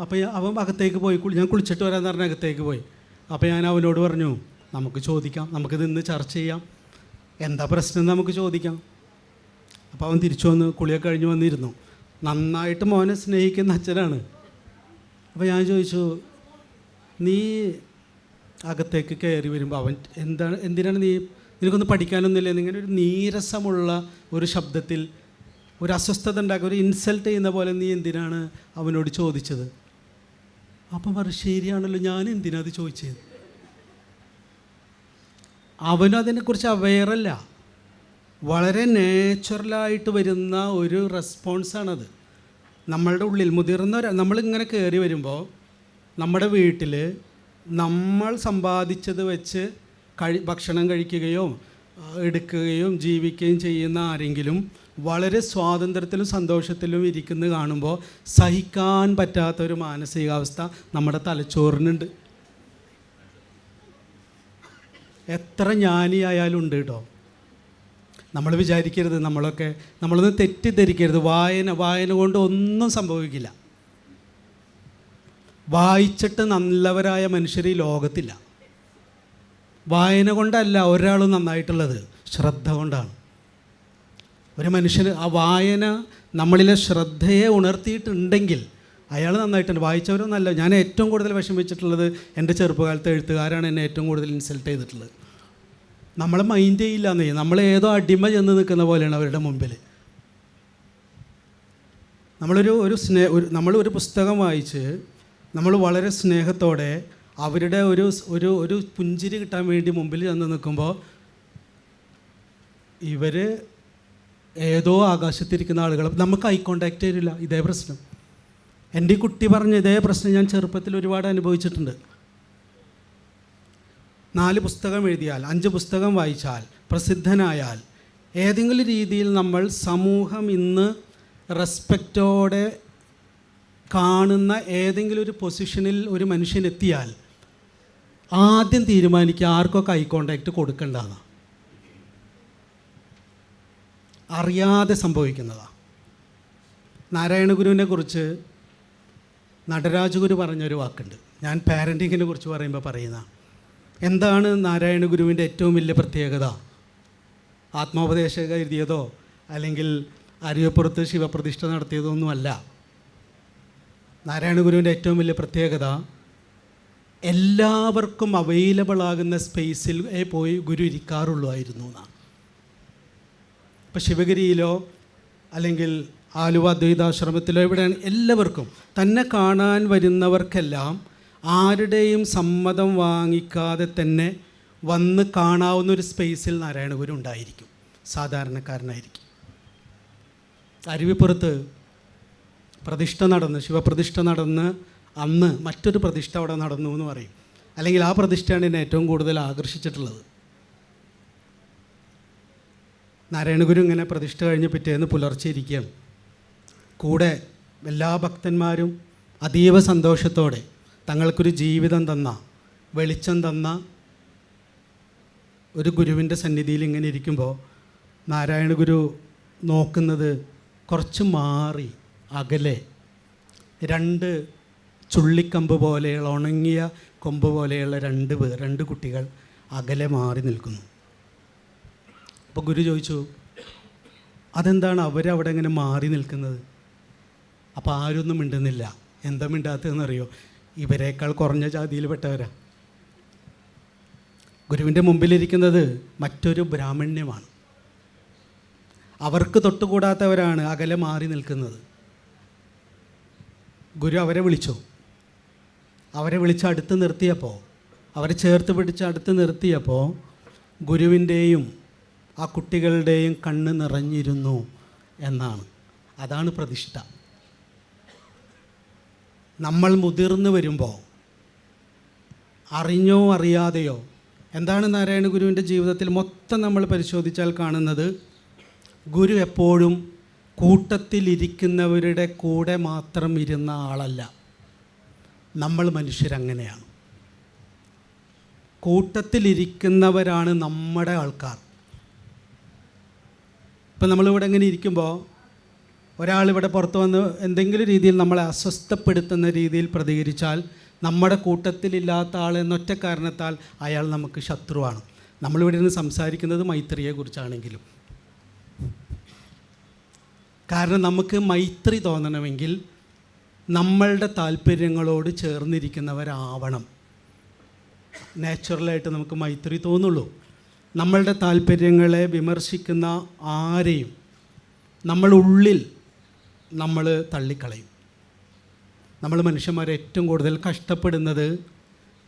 അപ്പോൾ അവൻ അകത്തേക്ക് പോയി, ഞാൻ കുളിച്ചിട്ട് വരാമെന്ന് പറഞ്ഞ അകത്തേക്ക് പോയി. അപ്പോൾ ഞാൻ അവനോട് പറഞ്ഞു, നമുക്ക് ചോദിക്കാം, നമുക്കിത് ഇന്ന് ചർച്ച ചെയ്യാം, എന്താ പ്രശ്നം നമുക്ക് ചോദിക്കാം. അപ്പോൾ അവൻ തിരിച്ചു വന്ന് കുളിയൊക്കെ കഴിഞ്ഞ് വന്നിരുന്നു. നന്നായിട്ട് മോനെ സ്നേഹിക്കുന്ന അച്ഛനാണ്. അപ്പോൾ ഞാൻ ചോദിച്ചു, നീ അകത്തേക്ക് കയറി വരുമ്പോൾ അവൻ എന്തിനാണ് നിനക്കൊന്നും പഠിക്കാനൊന്നുമില്ല, എന്നിങ്ങനെ ഒരു നീരസമുള്ള ഒരു ശബ്ദത്തിൽ ഒരു അസ്വസ്ഥത ഉണ്ടാക്കുക, ഒരു ഇൻസൾട്ട് ചെയ്യുന്ന പോലെ നീ എന്തിനാണ് അവനോട് ചോദിച്ചത്? അപ്പം പറഞ്ഞു, ശരിയാണല്ലോ, ഞാൻ എന്തിനാ അത് ചോദിച്ചത്? അവനും അതിനെക്കുറിച്ച് അവെയറല്ല. വളരെ നാച്ചുറലായിട്ട് വരുന്ന ഒരു റെസ്പോൺസാണത്. നമ്മളുടെ ഉള്ളിൽ നമ്മളിങ്ങനെ കയറി വരുമ്പോൾ നമ്മുടെ വീട്ടിൽ നമ്മൾ സമ്പാദിച്ചത് വെച്ച് ഭക്ഷണം കഴിക്കുകയോ എടുക്കുകയും ജീവിക്കുകയും ചെയ്യുന്ന ആരെങ്കിലും വളരെ സ്വാതന്ത്ര്യത്തിലും സന്തോഷത്തിലും ഇരിക്കുന്നത് കാണുമ്പോൾ സഹിക്കാൻ പറ്റാത്തൊരു മാനസികാവസ്ഥ നമ്മുടെ തലച്ചോറിനുണ്ട്. എത്ര ജ്ഞാനിയായാലും ഉണ്ട് കേട്ടോ. നമ്മൾ വിചാരിക്കരുത്, നമ്മളൊന്ന് തെറ്റിദ്ധരിക്കരുത്. വായന കൊണ്ട് ഒന്നും സംഭവിക്കില്ല. വായിച്ചിട്ട് നല്ലവരായ മനുഷ്യർ ഈ ലോകത്തില്ല. വായന കൊണ്ടല്ല ഒരാളും നന്നായിട്ടുള്ളത്, ശ്രദ്ധ കൊണ്ടാണ്. ഒരു മനുഷ്യന് ആ വായന നമ്മളിലെ ശ്രദ്ധയെ ഉണർത്തിയിട്ടുണ്ടെങ്കിൽ അയാൾ നന്നായിട്ടുണ്ട്. വായിച്ചവരൊന്നല്ല. ഞാൻ ഏറ്റവും കൂടുതൽ വിഷമിച്ചിട്ടുള്ളത് എൻ്റെ ചെറുപ്പകാലത്തെ എഴുത്തുകാരാണ് എന്നെ ഏറ്റവും കൂടുതൽ ഇൻസൾട്ട് ചെയ്തിട്ടുള്ളത്. നമ്മളെ മൈൻഡ് ചെയ്യില്ലെന്നേ, നമ്മളേതോ അടിമ ചെന്ന് നിൽക്കുന്ന പോലെയാണ് അവരുടെ മുമ്പിൽ. നമ്മളൊരു പുസ്തകം വായിച്ച് നമ്മൾ വളരെ സ്നേഹത്തോടെ അവരുടെ ഒരു പുഞ്ചിരി കിട്ടാൻ വേണ്ടി മുമ്പിൽ ചെന്ന് നിൽക്കുമ്പോൾ ഇവർ ഏതോ ആകാശത്തിരിക്കുന്ന ആളുകൾ, നമുക്ക് ഐ കോണ്ടാക്റ്റ് തരില്ല. ഇതേ പ്രശ്നം എൻ്റെ ഈ കുട്ടി പറഞ്ഞ ഇതേ പ്രശ്നം ഞാൻ ചെറുപ്പത്തിൽ ഒരുപാട് അനുഭവിച്ചിട്ടുണ്ട്. 4 പുസ്തകം എഴുതിയാൽ, 5 പുസ്തകം വായിച്ചാൽ, പ്രസിദ്ധനായാൽ, ഏതെങ്കിലും രീതിയിൽ നമ്മൾ സമൂഹം ഇന്ന് റെസ്പെക്റ്റോടെ കാണുന്ന ഏതെങ്കിലും ഒരു പൊസിഷനിൽ ഒരു മനുഷ്യനെത്തിയാൽ ആദ്യം തീരുമാനിക്കുക ആർക്കൊക്കെ ഐ കോണ്ടാക്റ്റ് കൊടുക്കേണ്ടതാണ്. അറിയാതെ സംഭവിക്കുന്നതാണ്. നാരായണ ഗുരുവിനെ കുറിച്ച് നടരാജ ഗുരു പറഞ്ഞൊരു വാക്കുണ്ട്. ഞാൻ പാരൻറ്റിങ്ങിനെ കുറിച്ച് പറയുന്ന എന്താണ് നാരായണ ഗുരുവിൻ്റെ ഏറ്റവും വലിയ പ്രത്യേകത? ആത്മോപദേശക എഴുതിയതോ അല്ലെങ്കിൽ അരുവിപ്പുറത്ത് ശിവപ്രതിഷ്ഠ നടത്തിയതോ ഒന്നുമല്ല. നാരായണ ഗുരുവിൻ്റെ ഏറ്റവും വലിയ പ്രത്യേകത എല്ലാവർക്കും അവൈലബിൾ ആകുന്ന സ്പേസിൽ പോയി ഗുരു ഇരിക്കാറുള്ളൂ ആയിരുന്നു എന്നാണ്. ഇപ്പോൾ ശിവഗിരിയിലോ അല്ലെങ്കിൽ ആലുവ അദ്വൈതാശ്രമത്തിലോ എവിടെയാണ് എല്ലാവർക്കും തന്നെ കാണാൻ വരുന്നവർക്കെല്ലാം ആരുടെയും സമ്മതം വാങ്ങിക്കാതെ തന്നെ വന്ന് കാണാവുന്ന ഒരു സ്പേസിൽ നാരായണ ഗുരു ഉണ്ടായിരിക്കും. സാധാരണക്കാരനായിരിക്കും. അരുവിപ്പുറത്ത് ശിവപ്രതിഷ്ഠ നടന്ന് അന്ന് മറ്റൊരു പ്രതിഷ്ഠ അവിടെ നടന്നു എന്ന് പറയും. അല്ലെങ്കിൽ ആ പ്രതിഷ്ഠയാണ് എന്നെ ഏറ്റവും കൂടുതൽ ആകർഷിച്ചിട്ടുള്ളത്. നാരായണഗുരു ഇങ്ങനെ പ്രതിഷ്ഠ കഴിഞ്ഞ് പിറ്റേന്ന് പുലർച്ചെ ഇരിക്കുകയാണ്. കൂടെ എല്ലാ ഭക്തന്മാരും അതീവ സന്തോഷത്തോടെ തങ്ങൾക്കൊരു ജീവിതം തന്ന, വെളിച്ചം തന്ന ഒരു ഗുരുവിൻ്റെ സന്നിധിയിൽ ഇങ്ങനെ ഇരിക്കുമ്പോൾ നാരായണ ഗുരു നോക്കുന്നത് കുറച്ച് മാറി അകലെ 2 ചുള്ളിക്കമ്പ് പോലെയുള്ള, ഉണങ്ങിയ കൊമ്പ് പോലെയുള്ള 2 കുട്ടികൾ അകലെ മാറി നിൽക്കുന്നു. അപ്പോൾ ഗുരു ചോദിച്ചു, അതെന്താണ് അവരവിടെ ഇങ്ങനെ മാറി നിൽക്കുന്നത്? അപ്പോൾ ആരൊന്നും മിണ്ടുന്നില്ല. എന്താ മിണ്ടാത്തതെന്നറിയോ? ഇവരെക്കാൾ കുറഞ്ഞ ജാതിയിൽപ്പെട്ടവരാ. ഗുരുവിൻ്റെ മുമ്പിലിരിക്കുന്നത് മറ്റൊരു ബ്രാഹ്മണ്യമാണ്. അവർക്ക് തൊട്ടുകൂടാത്തവരാണ് അകലെ മാറി നിൽക്കുന്നത്. ഗുരു അവരെ വിളിച്ച് അടുത്ത് നിർത്തിയപ്പോൾ, അവരെ ചേർത്ത് പിടിച്ച് അടുത്ത് നിർത്തിയപ്പോൾ ഗുരുവിൻ്റെയും ആ കുട്ടികളുടെയും കണ്ണ് നിറഞ്ഞിരുന്നു എന്നാണ്. അതാണ് പ്രതിഷ്ഠ. നമ്മൾ മുതിർന്നു വരുമ്പോൾ അറിഞ്ഞോ അറിയാതെയോ, എന്താണ് നാരായണ ഗുരുവിൻ്റെ ജീവിതത്തിൽ മൊത്തം നമ്മൾ പരിശോധിച്ചാൽ കാണുന്നത്, ഗുരു എപ്പോഴും കൂട്ടത്തിലിരിക്കുന്നവരുടെ കൂടെ മാത്രം ഇരുന്ന ആളല്ല. നമ്മൾ മനുഷ്യരങ്ങനെയാണ്. കൂട്ടത്തിലിരിക്കുന്നവരാണ് നമ്മുടെ ആൾക്കാർ. ഇപ്പം നമ്മളിവിടെ ഇങ്ങനെ ഇരിക്കുമ്പോൾ ഒരാളിവിടെ പുറത്ത് വന്ന് എന്തെങ്കിലും രീതിയിൽ നമ്മളെ അസ്വസ്ഥപ്പെടുത്തുന്ന രീതിയിൽ പ്രതികരിച്ചാൽ നമ്മുടെ കൂട്ടത്തിലില്ലാത്ത ആൾ എന്നൊറ്റ കാരണത്താൽ അയാൾ നമുക്ക് ശത്രുവാണ്. നമ്മളിവിടെ നിന്ന് സംസാരിക്കുന്നത് മൈത്രിയെക്കുറിച്ചാണെങ്കിലും. കാരണം നമുക്ക് മൈത്രി തോന്നണമെങ്കിൽ നമ്മളുടെ താല്പര്യങ്ങളോട് ചേർന്നിരിക്കുന്നവരാവണം. നാച്ചുറലായിട്ട് നമുക്ക് മൈത്രി തോന്നുള്ളൂ. നമ്മളുടെ താല്പര്യങ്ങളെ വിമർശിക്കുന്ന ആരെയും നമ്മളുള്ളിൽ നമ്മൾ തള്ളിക്കളയും. നമ്മൾ മനുഷ്യന്മാരെ ഏറ്റവും കൂടുതൽ കഷ്ടപ്പെടുന്നത്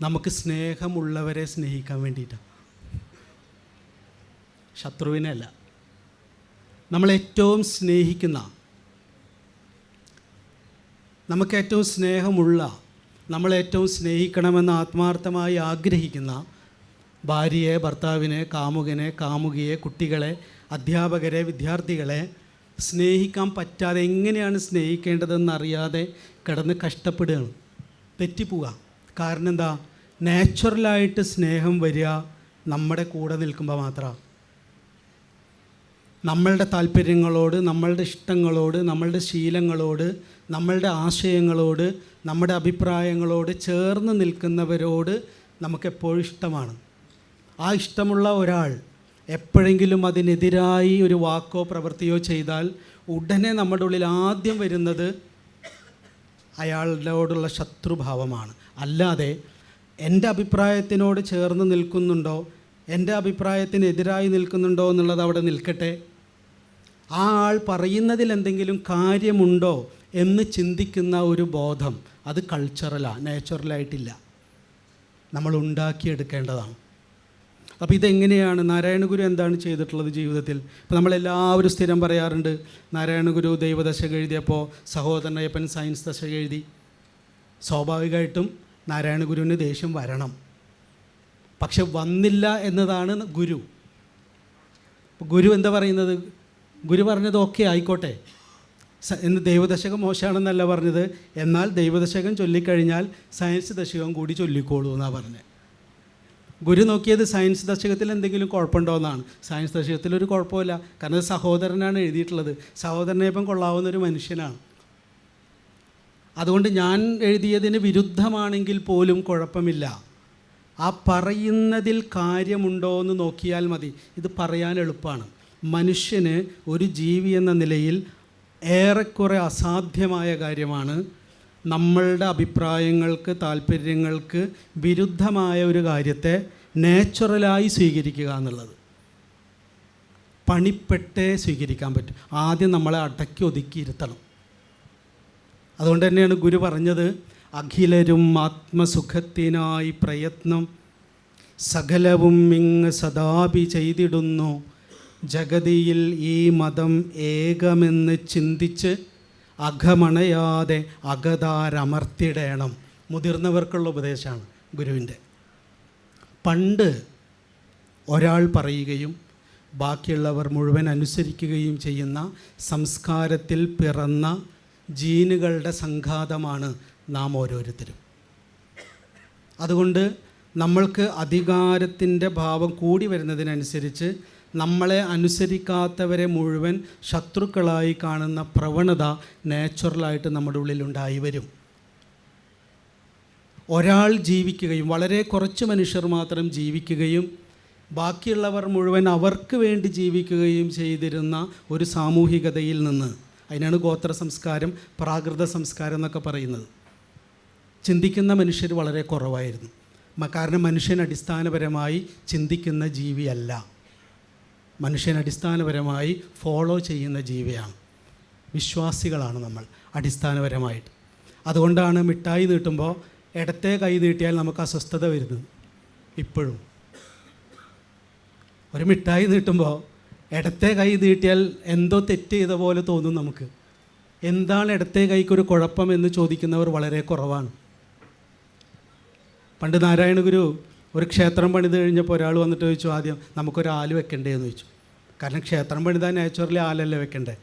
നമുക്ക് സ്നേഹമുള്ളവരെ സ്നേഹിക്കാൻ വേണ്ടിയിട്ടാണ്, ശത്രുവിനെ അല്ല. നമ്മളേറ്റവും സ്നേഹിക്കുന്ന, നമുക്കേറ്റവും സ്നേഹമുള്ള, നമ്മളേറ്റവും സ്നേഹിക്കണമെന്ന് ആത്മാർത്ഥമായി ആഗ്രഹിക്കുന്ന ഭാര്യയെ, ഭർത്താവിനെ, കാമുകനെ, കാമുകിയെ, കുട്ടികളെ, അധ്യാപകരെ, വിദ്യാർത്ഥികളെ സ്നേഹിക്കാൻ പറ്റാതെ എങ്ങനെയാണ് സ്നേഹിക്കേണ്ടതെന്നറിയാതെ കിടന്ന് കഷ്ടപ്പെടുകയാണ്, തെറ്റിപ്പോവുക. കാരണം എന്താ? നാച്ചുറലായിട്ട് സ്നേഹം വരിക നമ്മുടെ കൂടെ നിൽക്കുമ്പോൾ മാത്രമാണ്. നമ്മളുടെ താല്പര്യങ്ങളോട്, നമ്മളുടെ ഇഷ്ടങ്ങളോട്, നമ്മളുടെ ശീലങ്ങളോട്, നമ്മളുടെ ആശയങ്ങളോട്, നമ്മുടെ അഭിപ്രായങ്ങളോട് ചേർന്ന് നിൽക്കുന്നവരോട് നമുക്കെപ്പോഴും ഇഷ്ടമാണ്. ആ ഇഷ്ടമുള്ള ഒരാൾ എപ്പോഴെങ്കിലും അതിനെതിരായി ഒരു വാക്കോ പ്രവൃത്തിയോ ചെയ്താൽ ഉടനെ നമ്മുടെ ഉള്ളിൽ ആദ്യം വരുന്നത് അയാളോടുള്ള ശത്രുഭാവമാണ്. അല്ലാതെ എൻ്റെ അഭിപ്രായത്തിനോട് ചേർന്ന് നിൽക്കുന്നുണ്ടോ, എൻ്റെ അഭിപ്രായത്തിനെതിരായി നിൽക്കുന്നുണ്ടോ എന്നുള്ളത് അവിടെ നിൽക്കട്ടെ. ആ ആൾ പറയുന്നതിൽ എന്തെങ്കിലും കാര്യമുണ്ടോ എന്ന് ചിന്തിക്കുന്ന ഒരു ബോധം, അത് കൾച്ചറലാണ്, നാച്ചുറലായിട്ടില്ല, നമ്മൾ ഉണ്ടാക്കിയെടുക്കേണ്ടതാണ്. അപ്പോൾ ഇതെങ്ങനെയാണ്? നാരായണഗുരു എന്താണ് ചെയ്തിട്ടുള്ളത് ജീവിതത്തിൽ? ഇപ്പോൾ നമ്മളെല്ലാവരും സ്ഥിരം പറയാറുണ്ട്, നാരായണഗുരു ദൈവദശക എഴുതിയപ്പോൾ സഹോദരനയ്യപ്പൻ സയൻസ് ദശക എഴുതി. സ്വാഭാവികമായിട്ടും നാരായണഗുരുവിന് ദേഷ്യം വരണം. പക്ഷെ വന്നില്ല എന്നതാണ് ഗുരു. ഗുരു എന്താ പറയുന്നത്? ഗുരു പറഞ്ഞത് ഓക്കെ ആയിക്കോട്ടെ, എന്ന് ദൈവദശകം മോശമാണെന്നല്ല പറഞ്ഞത്, എന്നാൽ ദൈവദശകം ചൊല്ലിക്കഴിഞ്ഞാൽ സയൻസ് ദശകം കൂടി ചൊല്ലിക്കോളൂ എന്നാണ് പറഞ്ഞത്. ഗുരു നോക്കിയത് സയൻസ് ദശകത്തിൽ എന്തെങ്കിലും കുഴപ്പമുണ്ടോ എന്നാണ്. സയൻസ് ദശകത്തിൽ ഒരു കുഴപ്പമില്ല, കാരണം അത് സഹോദരനാണ് എഴുതിയിട്ടുള്ളത്. സഹോദരനെപ്പം കൊള്ളാവുന്നൊരു മനുഷ്യനാണ്. അതുകൊണ്ട് ഞാൻ എഴുതിയതിന് വിരുദ്ധമാണെങ്കിൽ പോലും കുഴപ്പമില്ല. ആ പറയുന്നതിൽ കാര്യമുണ്ടോ എന്ന് നോക്കിയാൽ മതി. ഇത് പറയാൻ എളുപ്പമാണ്. മനുഷ്യന് ഒരു ജീവി എന്ന നിലയിൽ ഏറെക്കുറെ അസാധ്യമായ കാര്യമാണ് നമ്മളുടെ അഭിപ്രായങ്ങൾക്ക്, താല്പര്യങ്ങൾക്ക് വിരുദ്ധമായ ഒരു കാര്യത്തെ നാച്ചുറലായി സ്വീകരിക്കുക എന്നുള്ളത്. പണിപ്പെട്ടേ സ്വീകരിക്കാൻ പറ്റും. ആദ്യം നമ്മളെ അടക്കി ഒതുക്കിയിരുത്തണം. അതുകൊണ്ട് തന്നെയാണ് ഗുരു പറഞ്ഞത്, അഖിലരും ആത്മസുഖത്തിനായി പ്രയത്നം സകലവും ഇങ്ങ് സദാപി ചെയ്തിടുന്നു, ജഗതിയിൽ ഈ മതം ഏകമെന്ന് ചിന്തിച്ച് അകമണയാതെ അകതാരമർത്തിടേണം. മുതിർന്നവർക്കുള്ള ഉപദേശമാണ് ഗുരുവിൻ്റെ. പണ്ട് ഒരാൾ പറയുകയും ബാക്കിയുള്ളവർ മുഴുവൻ അനുസരിക്കുകയും ചെയ്യുന്ന സംസ്കാരത്തിൽ പിറന്ന ജീനുകളുടെ സംഘാതമാണ് നാം ഓരോരുത്തരും. അതുകൊണ്ട് നമ്മൾക്ക് അധികാരത്തിൻ്റെ ഭാവം കൂടി വരുന്നതിനനുസരിച്ച് നമ്മളെ അനുസരിക്കാത്തവരെ മുഴുവൻ ശത്രുക്കളായി കാണുന്ന പ്രവണത നാച്ചുറലായിട്ട് നമ്മുടെ ഉള്ളിലുണ്ടായി വരും. ഒരാൾ ജീവിക്കുകയും വളരെ കുറച്ച് മനുഷ്യർ മാത്രം ജീവിക്കുകയും ബാക്കിയുള്ളവർ മുഴുവൻ അവർക്ക് വേണ്ടി ജീവിക്കുകയും ചെയ്തിരുന്ന ഒരു സാമൂഹികതയിൽ നിന്ന്, അതിനാണ് ഗോത്ര സംസ്കാരം, പ്രാകൃത സംസ്കാരം എന്നൊക്കെ പറയുന്നത്, ചിന്തിക്കുന്ന മനുഷ്യർ വളരെ കുറവായിരുന്നു. കാരണം മനുഷ്യൻ അടിസ്ഥാനപരമായി ചിന്തിക്കുന്ന ജീവിയല്ല, മനുഷ്യൻ അടിസ്ഥാനപരമായി ഫോളോ ചെയ്യുന്ന ജീവിയാണ്. വിശ്വാസികളാണ് നമ്മൾ അടിസ്ഥാനപരമായിട്ട്. അതുകൊണ്ടാണ് മിഠായി നീട്ടുമ്പോൾ ഇടത്തെ കൈ നീട്ടിയാൽ നമുക്ക് അസ്വസ്ഥത വരുന്നത്. ഇപ്പോഴും ഒരു മിഠായി നീട്ടുമ്പോൾ ഇടത്തെ കൈ നീട്ടിയാൽ എന്തോ തെറ്റ് ചെയ്ത പോലെ തോന്നും നമുക്ക്. എന്താണ് ഇടത്തെ കൈക്കൊരു കുഴപ്പം എന്ന് ചോദിക്കുന്നവർ വളരെ കുറവാണ്. പണ്ട് നാരായണഗുരു ഒരു ക്ഷേത്രം പണിത് കഴിഞ്ഞപ്പോൾ ഒരാൾ വന്നിട്ട് ചോദിച്ചു, ആദ്യം നമുക്കൊരു ആല് വെക്കണ്ടേ എന്ന് ചോദിച്ചു. കാരണം ക്ഷേത്രം പണിതാൻ നാച്ചുറലി ആലല്ലേ വെക്കണ്ടേ,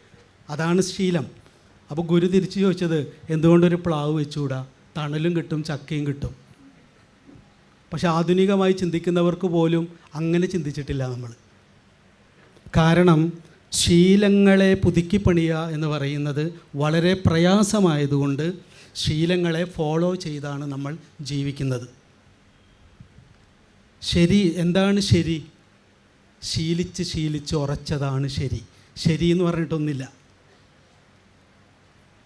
അതാണ് ശീലം. അപ്പോൾ ഗുരു തിരിച്ചു ചോദിച്ചത്, എന്തുകൊണ്ടൊരു പ്ലാവ് വെച്ചുകൂടാ, തണലും കിട്ടും ചക്കയും കിട്ടും. പക്ഷെ ആധുനികമായി ചിന്തിക്കുന്നവർക്ക് പോലും അങ്ങനെ ചിന്തിച്ചിട്ടില്ല നമ്മൾ. കാരണം ശീലങ്ങളെ പുതുക്കി പണിയുക എന്ന് പറയുന്നത് വളരെ പ്രയാസമായതുകൊണ്ട് ശീലങ്ങളെ ഫോളോ ചെയ്താണ് നമ്മൾ ജീവിക്കുന്നത്. ശരി എന്താണ് ശരി? ശീലിച്ച് ശീലിച്ച് ഉറച്ചതാണ് ശരി. ശരി എന്ന് പറഞ്ഞിട്ടൊന്നുമില്ല.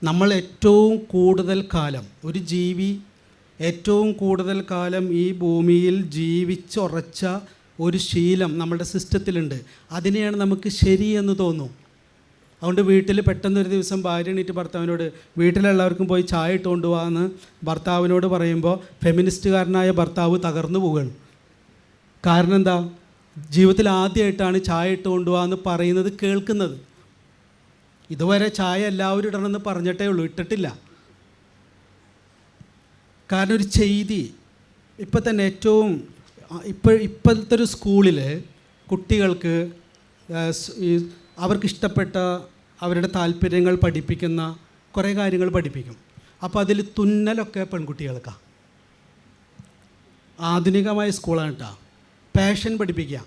നമ്മൾ ഏറ്റവും കൂടുതൽ കാലം, ഒരു ജീവി ഏറ്റവും കൂടുതൽ കാലം ഈ ഭൂമിയിൽ ജീവിച്ചുറച്ച ഒരു ശീലം നമ്മുടെ സിസ്റ്റത്തിലുണ്ട്. അതിനെയാണ് നമുക്ക് ശരിയെന്ന് തോന്നും. അതുകൊണ്ട് വീട്ടിൽ പെട്ടെന്നൊരു ദിവസം ഭാര്യ എണീറ്റ് ഭർത്താവിനോട് വീട്ടിലെല്ലാവർക്കും പോയി ചായ ഇട്ട് കൊണ്ടുപോകാമെന്ന് ഭർത്താവിനോട് പറയുമ്പോൾ ഫെമിനിസ്റ്റുകാരനായ ഭർത്താവ് തകർന്നു പോവുകയാണ്. കാരണം എന്താ? ജീവിതത്തിൽ ആദ്യമായിട്ടാണ് ചായ ഇട്ട് കൊണ്ടുപോകാമെന്ന് പറയുന്നത് കേൾക്കുന്നത്. ഇതുവരെ ചായ എല്ലാവരും ഇടണമെന്ന് പറഞ്ഞിട്ടേ ഉള്ളൂ, ഇട്ടിട്ടില്ല. കാരണം ഒരു ചെയ്തി ഇപ്പം തന്നെ ഏറ്റവും ഇപ്പോഴത്തെ ഒരു സ്കൂളിൽ കുട്ടികൾക്ക് അവർക്കിഷ്ടപ്പെട്ട അവരുടെ താല്പര്യങ്ങൾ പഠിപ്പിക്കുന്ന കുറേ കാര്യങ്ങൾ പഠിപ്പിക്കും. അപ്പോൾ അതിൽ തുന്നലൊക്കെ പെൺകുട്ടികൾക്കാണ്. ആധുനികമായ സ്കൂളാണ് കേട്ടോ. പാഷൻ പഠിപ്പിക്കുക.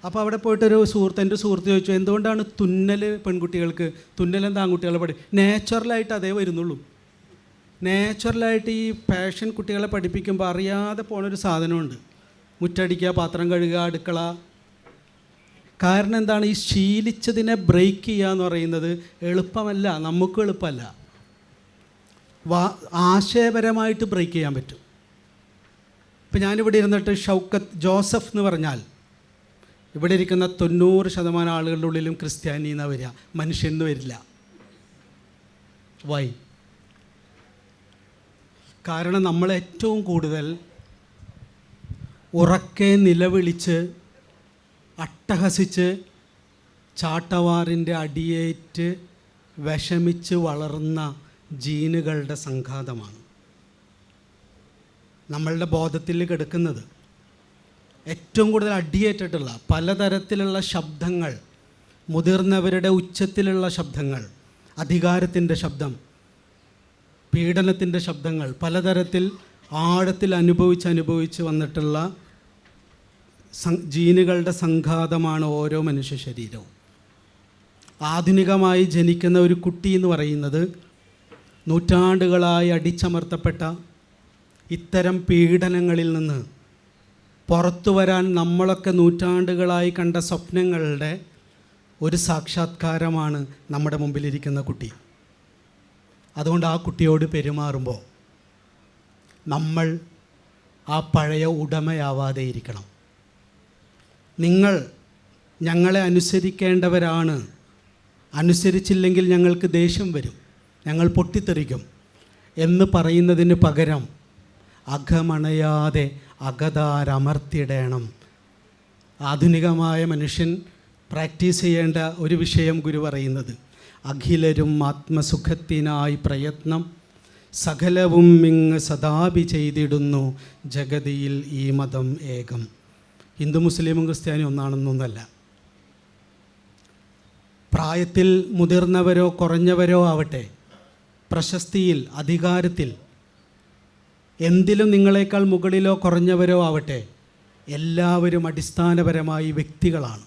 അപ്പോൾ അവിടെ പോയിട്ടൊരു എൻ്റെ സുഹൃത്ത് ചോദിച്ചു, എന്തുകൊണ്ടാണ് തുന്നൽ പെൺകുട്ടികൾക്ക്, തുന്നലെന്താ ആൺകുട്ടികളെ നാച്ചുറലായിട്ട് അതേ വരുന്നുള്ളൂ. നാച്ചുറലായിട്ട് ഈ പാഷൻ കുട്ടികളെ പഠിപ്പിക്കുമ്പോൾ അറിയാതെ പോണൊരു സാധനമുണ്ട്. മുറ്റടിക്കുക, പാത്രം കഴുകുക, അടുക്കള. കാരണം എന്താണ്? ഈ ശീലിച്ചതിനെ ബ്രേക്ക് ചെയ്യുക എന്ന് പറയുന്നത് എളുപ്പമല്ല, നമുക്കും എളുപ്പമല്ല. ആശയപരമായിട്ട് ബ്രേക്ക് ചെയ്യാൻ പറ്റും. ഇപ്പം ഞാനിവിടെ ഇരുന്നിട്ട് ഷൗക്കത്ത് ജോസഫ് എന്ന് പറഞ്ഞാൽ ഇവിടെ ഇരിക്കുന്ന 90% ആളുകളുടെ ഉള്ളിലും ക്രിസ്ത്യാനി എന്നാണ് വരിക, മനുഷ്യന്ന് വരില്ല. വൈ? കാരണം നമ്മൾ ഏറ്റവും കൂടുതൽ ഉറക്കെ നിലവിളിച്ച് അട്ടഹസിച്ച് ചാട്ടവാറിൻ്റെ അടിയേറ്റ് വിഷമിച്ച് വളർന്ന ജീനുകളുടെ സംഘാതമാണ് നമ്മളുടെ ബോധത്തിൽ കിടക്കുന്നത്. ഏറ്റവും കൂടുതൽ അടിയേറ്റിട്ടുള്ള പലതരത്തിലുള്ള ശബ്ദങ്ങൾ, മുതിർന്നവരുടെ ഉച്ചത്തിലുള്ള ശബ്ദങ്ങൾ, അധികാരത്തിൻ്റെ ശബ്ദം, പീഡനത്തിൻ്റെ ശബ്ദങ്ങൾ, പലതരത്തിൽ ആഴത്തിൽ അനുഭവിച്ച് വന്നിട്ടുള്ള ജീനുകളുടെ സംഘാതമാണ് ഓരോ മനുഷ്യ ശരീരവും. ആധുനികമായി ജനിക്കുന്ന ഒരു കുട്ടി എന്ന് പറയുന്നത് നൂറ്റാണ്ടുകളായി അടിച്ചമർത്തപ്പെട്ട ഇത്തരം പീഡനങ്ങളിൽ നിന്ന് പുറത്തു വരാൻ നമ്മളൊക്കെ നൂറ്റാണ്ടുകളായി കണ്ട സ്വപ്നങ്ങളുടെ ഒരു സാക്ഷാത്കാരമാണ് നമ്മുടെ മുമ്പിലിരിക്കുന്ന കുട്ടി. അതുകൊണ്ട് ആ കുട്ടിയോട് പെരുമാറുമ്പോൾ നമ്മൾ ആ പഴയ ഉടമയാവാതെ ഇരിക്കണം. നിങ്ങൾ ഞങ്ങളെ അനുസരിക്കേണ്ടവരാണ്, അനുസരിച്ചില്ലെങ്കിൽ ഞങ്ങൾക്ക് ദേഷ്യം വരും, ഞങ്ങൾ പൊട്ടിത്തെറിക്കും എന്ന് പറയുന്നതിന് പകരം അകമണയാതെ അകതാരമർത്തിയിടണം. ആധുനികമായ മനുഷ്യൻ പ്രാക്ടീസ് ചെയ്യേണ്ട ഒരു വിഷയം ഗുരു പറയുന്നത്, അഖിലരും ആത്മസുഖത്തിനായി പ്രയത്നം, സകലവും ഇങ്ങ് സദാപി ചെയ്തിടുന്നു, ജഗതിയിൽ ഈ മതം ഏകം. ഹിന്ദു മുസ്ലിമും ക്രിസ്ത്യാനിയും ഒന്നാണെന്നൊന്നല്ല. പ്രായത്തിൽ മുതിർന്നവരോ കുറഞ്ഞവരോ ആവട്ടെ, പ്രശസ്തിയിൽ, അധികാരത്തിൽ, എന്തിലും നിങ്ങളെക്കാൾ മുകളിലോ കുറഞ്ഞവരോ ആവട്ടെ, എല്ലാവരും അടിസ്ഥാനപരമായി വ്യക്തികളാണ്.